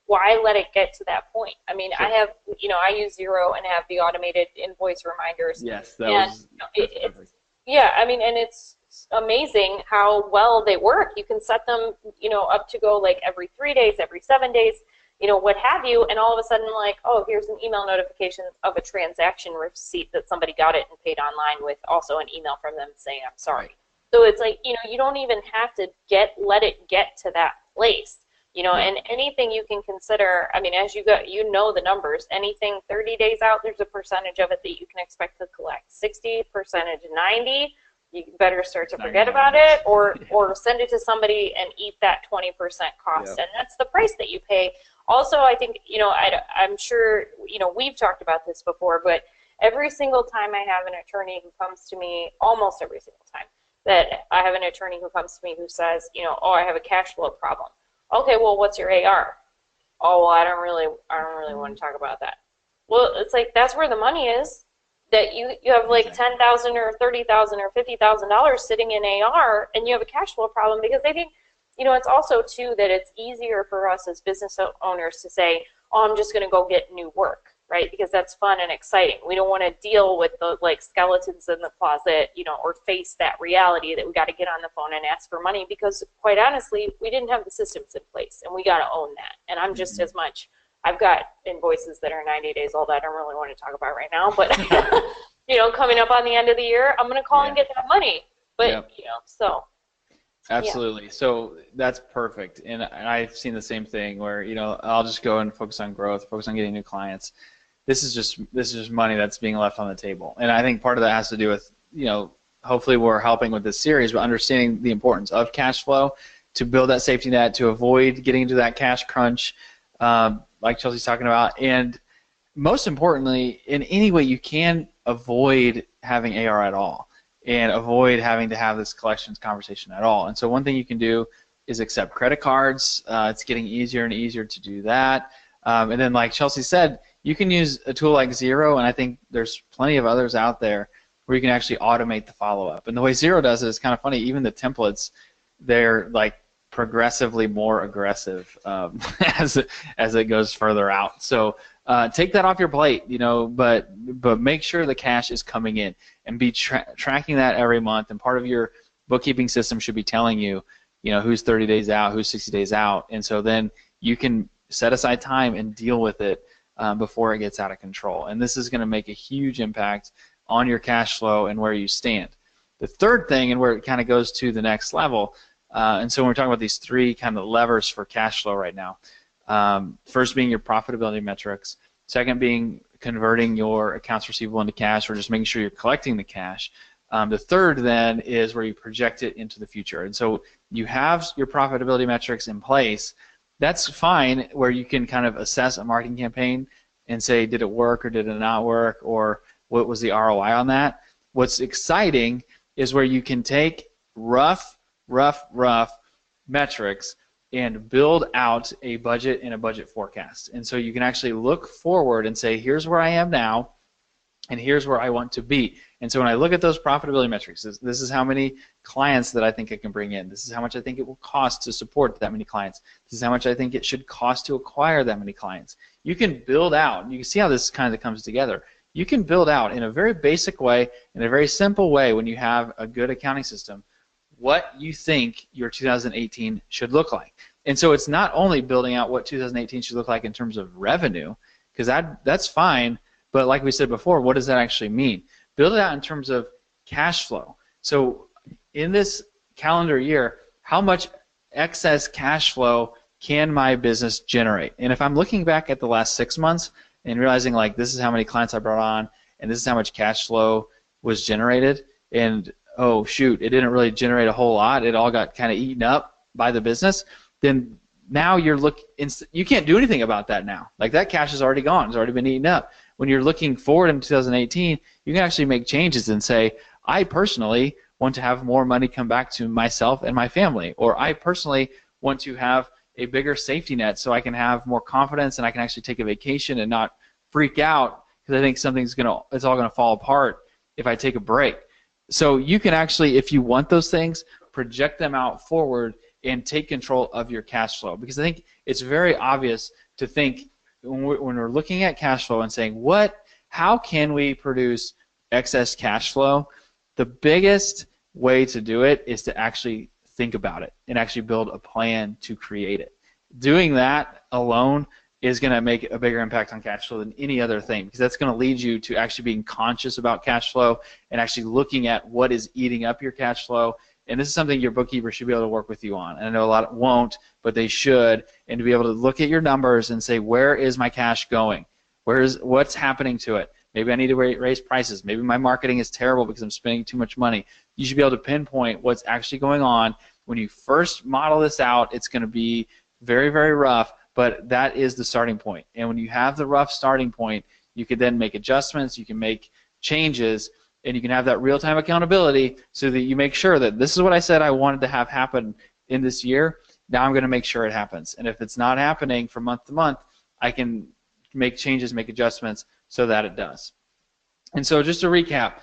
why let it get to that point? I mean, sure. I use Xero and have the automated invoice reminders. Yes, that's perfect. Yeah, I mean, and it's amazing how well they work. You can set them, up to go like every 3 days, every 7 days, what have you, and all of a sudden, like, oh, here's an email notification of a transaction receipt that somebody got it and paid online, with also an email from them saying, I'm sorry. So it's like, you don't even have to let it get to that place, and anything you can consider. I mean, as you go, the numbers, anything 30 days out, there's a percentage of it that you can expect to collect. 60%, 90%, you better start to forget about it, or send it to somebody and eat that 20% cost. Yep. And that's the price that you pay. Also, I think, I'm sure, we've talked about this before, but every single time I have an attorney who comes to me, almost every single time, that I have an attorney who comes to me who says, oh, I have a cash flow problem. Okay, well, what's your AR? Oh, well, I don't really want to talk about that. Well, it's like, that's where the money is. That you have like $10,000 or $30,000 or $50,000 sitting in AR, and you have a cash flow problem, because I think, it's also too that it's easier for us as business owners to say, oh, I'm just going to go get new work, right? Because that's fun and exciting. We don't want to deal with the skeletons in the closet, or face that reality that we got to get on the phone and ask for money, because quite honestly, we didn't have the systems in place, and we got to own that. And I'm just as much. I've got invoices that are 90 days old I don't really want to talk about right now, but coming up on the end of the year, I'm going to call and get that money. But so. Absolutely. Yeah. So that's perfect. And I've seen the same thing where, I'll just go and focus on growth, focus on getting new clients. This is just money that's being left on the table. And I think part of that has to do with, hopefully we're helping with this series, but understanding the importance of cash flow to build that safety net, to avoid getting into that cash crunch, like Chelsea's talking about, and most importantly, in any way you can avoid having AR at all, and avoid having to have this collections conversation at all. And so one thing you can do is accept credit cards. It's getting easier and easier to do that. And then, like Chelsea said, you can use a tool like Xero, and I think there's plenty of others out there where you can actually automate the follow-up. And the way Xero does it is kind of funny. Even the templates, they're like progressively more aggressive as it goes further out. So take that off your plate, but make sure the cash is coming in, and be tracking that every month. And part of your bookkeeping system should be telling you, who's 30 days out, who's 60 days out, and so then you can set aside time and deal with it before it gets out of control. And this is going to make a huge impact on your cash flow and where you stand. The third thing, and where it kind of goes to the next level. And so when we're talking about these three kind of levers for cash flow right now, first being your profitability metrics, second being converting your accounts receivable into cash, or just making sure you're collecting the cash. The third then is where you project it into the future. And so you have your profitability metrics in place. That's fine, where you can kind of assess a marketing campaign and say, did it work or did it not work, or what was the ROI on that? What's exciting is where you can take rough metrics and build out a budget and a budget forecast. And so you can actually look forward and say, here's where I am now, and here's where I want to be. And so when I look at those profitability metrics, this is how many clients that I think I can bring in. This is how much I think it will cost to support that many clients. This is how much I think it should cost to acquire that many clients. You can build out, you can see how this kind of comes together. You can build out in a very basic way, in a very simple way, when you have a good accounting system, what you think your 2018 should look like. And so it's not only building out what 2018 should look like in terms of revenue, because that's fine, but like we said before, what does that actually mean? Build it out in terms of cash flow. So in this calendar year, how much excess cash flow can my business generate? And if I'm looking back at the last 6 months and realizing, like, this is how many clients I brought on, and this is how much cash flow was generated, and oh shoot, it didn't really generate a whole lot, it all got kind of eaten up by the business, then now you can't do anything about that now. Like, that cash is already gone, it's already been eaten up. When you're looking forward in 2018, you can actually make changes and say, I personally want to have more money come back to myself and my family, or I personally want to have a bigger safety net so I can have more confidence and I can actually take a vacation and not freak out because I think it's all gonna fall apart if I take a break. So you can actually, if you want those things, project them out forward and take control of your cash flow, because I think it's very obvious to think when we're looking at cash flow and saying, how can we produce excess cash flow? The biggest way to do it is to actually think about it and actually build a plan to create it. Doing that alone is going to make a bigger impact on cash flow than any other thing, because that's going to lead you to actually being conscious about cash flow and actually looking at what is eating up your cash flow. And this is something your bookkeeper should be able to work with you on. And I know a lot won't, but they should, and to be able to look at your numbers and say, where is my cash going? What's happening to it? Maybe I need to raise prices. Maybe my marketing is terrible because I'm spending too much money. You should be able to pinpoint what's actually going on. When you first model this out, it's going to be very, very rough, but that is the starting point. And when you have the rough starting point, you can then make adjustments, you can make changes, and you can have that real-time accountability so that you make sure that this is what I said I wanted to have happen in this year. Now I'm going to make sure it happens. And if it's not happening from month to month, I can make changes, make adjustments so that it does. And so just to recap,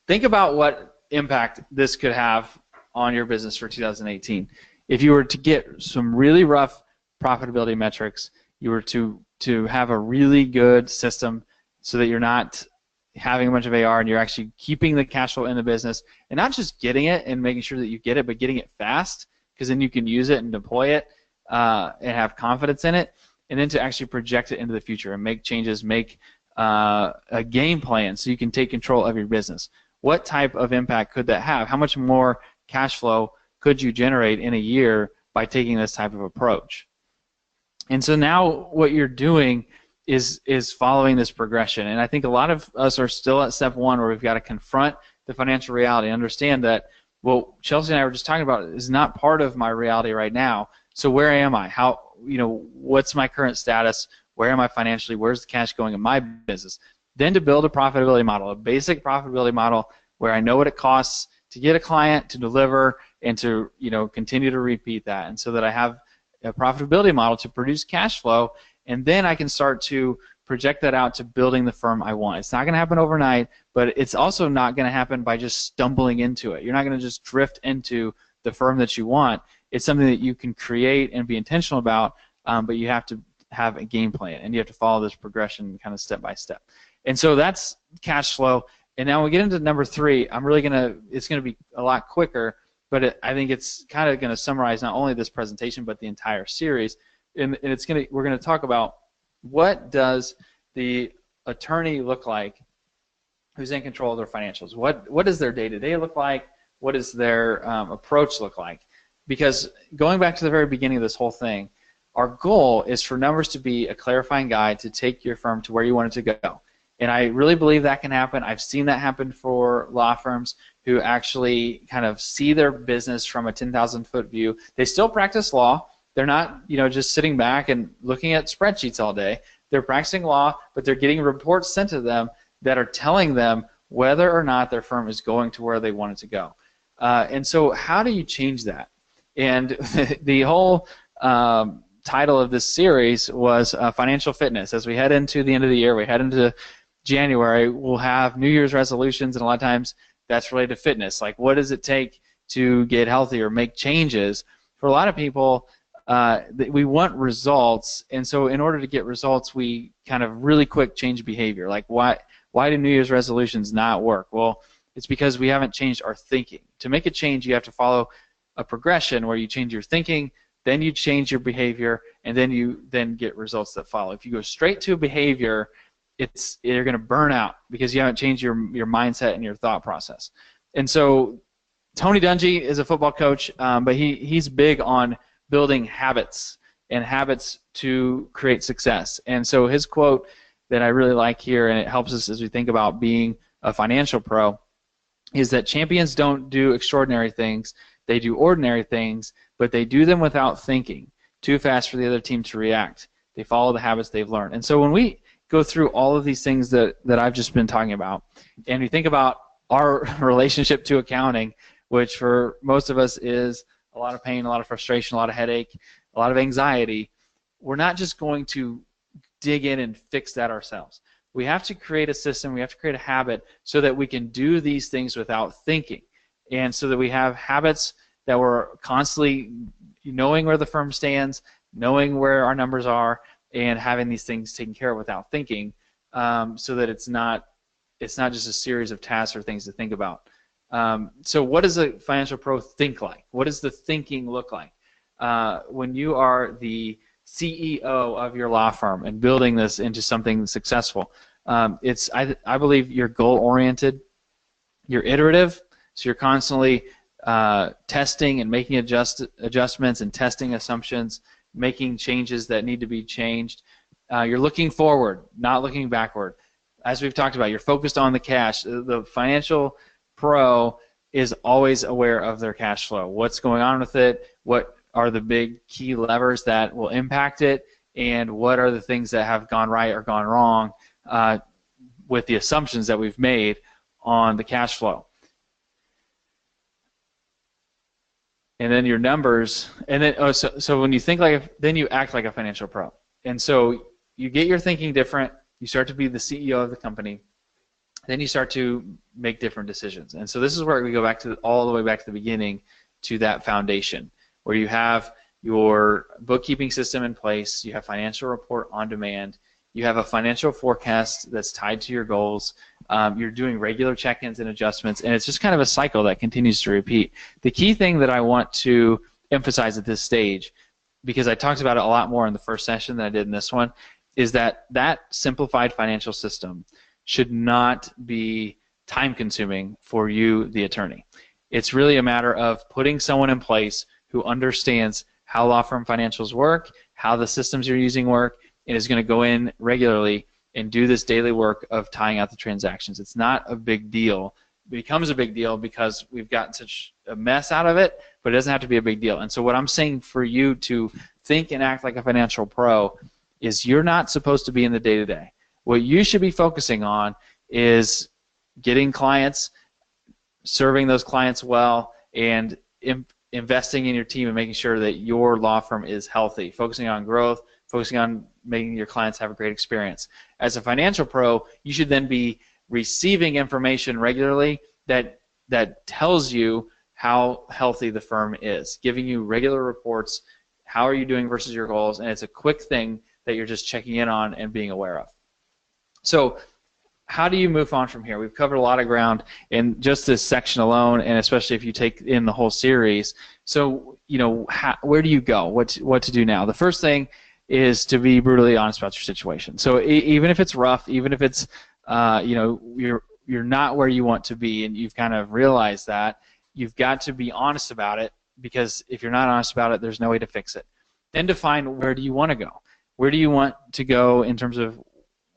think about what impact this could have on your business for 2018. If you were to get some really rough profitability metrics, you were to have a really good system so that you're not having a bunch of AR and you're actually keeping the cash flow in the business, and not just getting it and making sure that you get it, but getting it fast, because then you can use it and deploy it and have confidence in it, and then to actually project it into the future and make changes, make a game plan so you can take control of your business. What type of impact could that have? How much more cash flow could you generate in a year by taking this type of approach? And so now what you're doing is following this progression. And I think a lot of us are still at step one, where we've got to confront the financial reality, understand that, well, Chelsea and I were just talking about, is not part of my reality right now. So where am I? What's my current status? Where am I financially? Where's the cash going in my business? Then to build a profitability model, a basic profitability model where I know what it costs to get a client, to deliver, and to continue to repeat that, and so that I have a profitability model to produce cash flow, and then I can start to project that out to building the firm I want. It's not going to happen overnight, but it's also not going to happen by just stumbling into it. You're not going to just drift into the firm that you want. It's something that you can create and be intentional about, but you have to have a game plan, and you have to follow this progression kind of step by step. And so that's cash flow. And now when we get into number 3, it's going to be a lot quicker, but I think it's kind of going to summarize not only this presentation but the entire series. And we're going to talk about, what does the attorney look like who's in control of their financials? What does their day-to-day look like? What does their approach look like? Because going back to the very beginning of this whole thing, our goal is for numbers to be a clarifying guide to take your firm to where you want it to go. And I really believe that can happen. I've seen that happen for law firms who actually kind of see their business from a 10,000-foot view. They still practice law. They're not, just sitting back and looking at spreadsheets all day. They're practicing law, but they're getting reports sent to them that are telling them whether or not their firm is going to where they want it to go. And so how do you change that? And the whole title of this series was financial fitness. As we head into the end of the year, we head into January, we'll have New Year's resolutions, and a lot of times that's related to fitness. Like, what does it take to get healthier, make changes? For a lot of people, we want results, and so in order to get results, we kind of really quick change behavior. Like, why do New Year's resolutions not work? Well, it's because we haven't changed our thinking. To make a change, you have to follow a progression where you change your thinking, then you change your behavior, and then you get results that follow. If you go straight to a behavior, you're going to burn out because you haven't changed your mindset and your thought process. And so Tony Dungy is a football coach, but he's big on building habits and habits to create success. And so his quote that I really like here, and it helps us as we think about being a financial pro, is that champions don't do extraordinary things, they do ordinary things, but they do them without thinking, too fast for the other team to react. They follow the habits they've learned. And so when we go through all of these things that I've just been talking about, and we think about our relationship to accounting, which for most of us is a lot of pain, a lot of frustration, a lot of headache, a lot of anxiety, we're not just going to dig in and fix that ourselves. We have to create a system, we have to create a habit so that we can do these things without thinking, and so that we have habits that we're constantly knowing where the firm stands, knowing where our numbers are, and having these things taken care of without thinking, so that it's not just a series of tasks or things to think about. So what does a financial pro think like? What does the thinking look like? When you are the CEO of your law firm and building this into something successful, I believe you're goal-oriented, you're iterative, so you're constantly testing and making adjustments and testing assumptions, making changes that need to be changed. You're looking forward, not looking backward. As we've talked about, you're focused on the cash. The financial pro is always aware of their cash flow. What's going on with it? What are the big key levers that will impact it? And what are the things that have gone right or gone wrong with the assumptions that we've made on the cash flow? And then your numbers, and then so when you think then you act like a financial pro. And so you get your thinking different. You start to be the CEO of the company. Then you start to make different decisions. And so this is where we go back to all the way back to the beginning, to that foundation, where you have your bookkeeping system in place, you have financial report on demand, you have a financial forecast that's tied to your goals, you're doing regular check-ins and adjustments, and it's just kind of a cycle that continues to repeat. The key thing that I want to emphasize at this stage, because I talked about it a lot more in the first session than I did in this one, is that simplified financial system should not be time-consuming for you, the attorney. It's really a matter of putting someone in place who understands how law firm financials work, how the systems you're using work, and is going to go in regularly and do this daily work of tying out the transactions. It's not a big deal. It becomes a big deal because we've gotten such a mess out of it, but it doesn't have to be a big deal. And so what I'm saying for you to think and act like a financial pro is you're not supposed to be in the day-to-day. What you should be focusing on is getting clients, serving those clients well, and investing in your team and making sure that your law firm is healthy, focusing on growth, focusing on making your clients have a great experience. As a financial pro, you should then be receiving information regularly that tells you how healthy the firm is, giving you regular reports, how are you doing versus your goals, and it's a quick thing that you're just checking in on and being aware of. So how do you move on from here? We've covered a lot of ground in just this section alone, and especially if you take in the whole series. So, where do you go? What to do now? The first thing is to be brutally honest about your situation. So even if it's rough, even if it's you're not where you want to be, and you've kind of realized that, you've got to be honest about it, because if you're not honest about it, there's no way to fix it. Then define, where do you want to go? Where do you want to go in terms of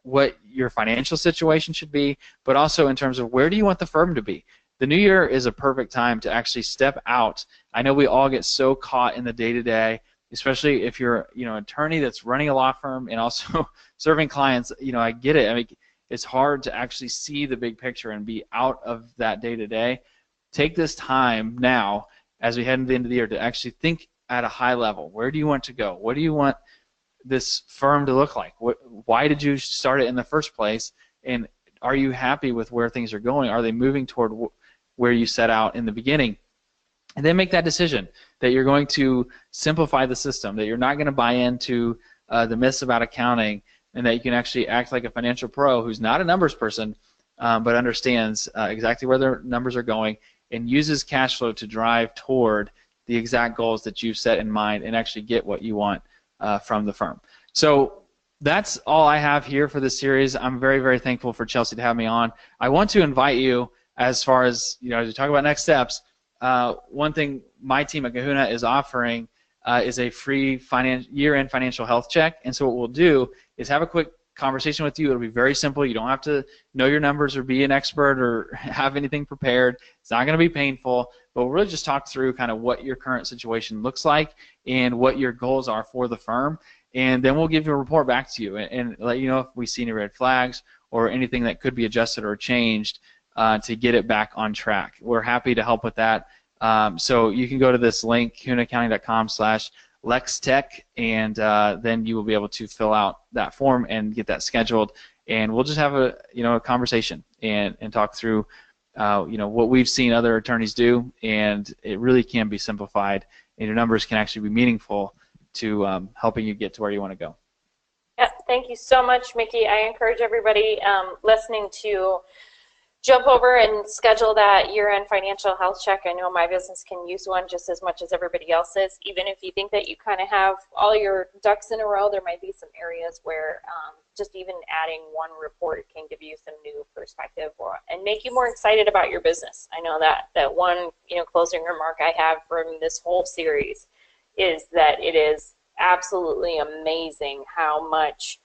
what your financial situation should be, but also in terms of where do you want the firm to be. The new year is a perfect time to actually step out. I know we all get so caught in the day-to-day, especially if you're an attorney that's running a law firm and also serving clients. I get it. I mean, it's hard to actually see the big picture and be out of that day-to-day. Take this time now, as we head into the end of the year, to actually think at a high level. Where do you want to go? What do you want this firm to look like? Why did you start it in the first place? And are you happy with where things are going? Are they moving toward where you set out in the beginning? And then make that decision that you're going to simplify the system, that you're not going to buy into the myths about accounting, and that you can actually act like a financial pro who's not a numbers person, but understands exactly where their numbers are going and uses cash flow to drive toward the exact goals that you've set in mind and actually get what you want from the firm. So that's all I have here for this series. I'm very, very thankful for Chelsea to have me on. I want to invite you, as far as, as we talk about next steps, one thing my team at Kahuna is offering is a free year-end financial health check. And so what we'll do is have a quick conversation with you. It'll be very simple. You don't have to know your numbers or be an expert or have anything prepared. It's not going to be painful, but we'll really just talk through kind of what your current situation looks like and what your goals are for the firm. And then we'll give you a report back to you and let you know if we see any red flags or anything that could be adjusted or changed to get it back on track. We're happy to help with that. So you can go to this link, kahunaaccounting.com/LexTech, and then you will be able to fill out that form and get that scheduled. And we'll just have a conversation and talk through what we've seen other attorneys do, and it really can be simplified, and your numbers can actually be meaningful to helping you get to where you want to go. Yeah, thank you so much, Mickey. I encourage everybody listening to jump over and schedule that year-end financial health check. I know my business can use one just as much as everybody else's. Even if you think that you kind of have all your ducks in a row, there might be some areas where just even adding one report can give you some new perspective and make you more excited about your business. I know that one closing remark I have from this whole series is that it is absolutely amazing how much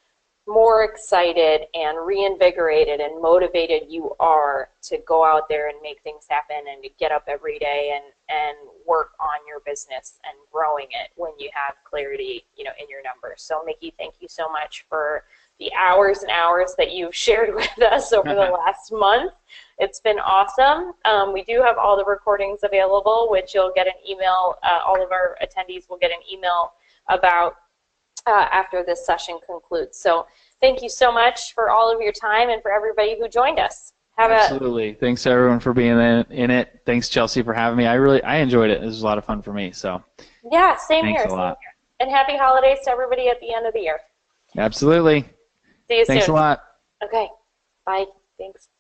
more excited and reinvigorated and motivated you are to go out there and make things happen and to get up every day and work on your business and growing it when you have clarity in your numbers. So Mickey, thank you so much for the hours and hours that you've shared with us over the last month. It's been awesome. We do have all the recordings available, which you'll get an email, all of our attendees will get an email about after this session concludes. So thank you so much for all of your time and for everybody who joined us. Absolutely. Thanks everyone for being in it. Thanks Chelsea for having me. I enjoyed it. It was a lot of fun for me. So yeah, same here. Thanks a lot. And happy holidays to everybody at the end of the year. Absolutely. See you soon. Thanks a lot. Okay. Bye. Thanks.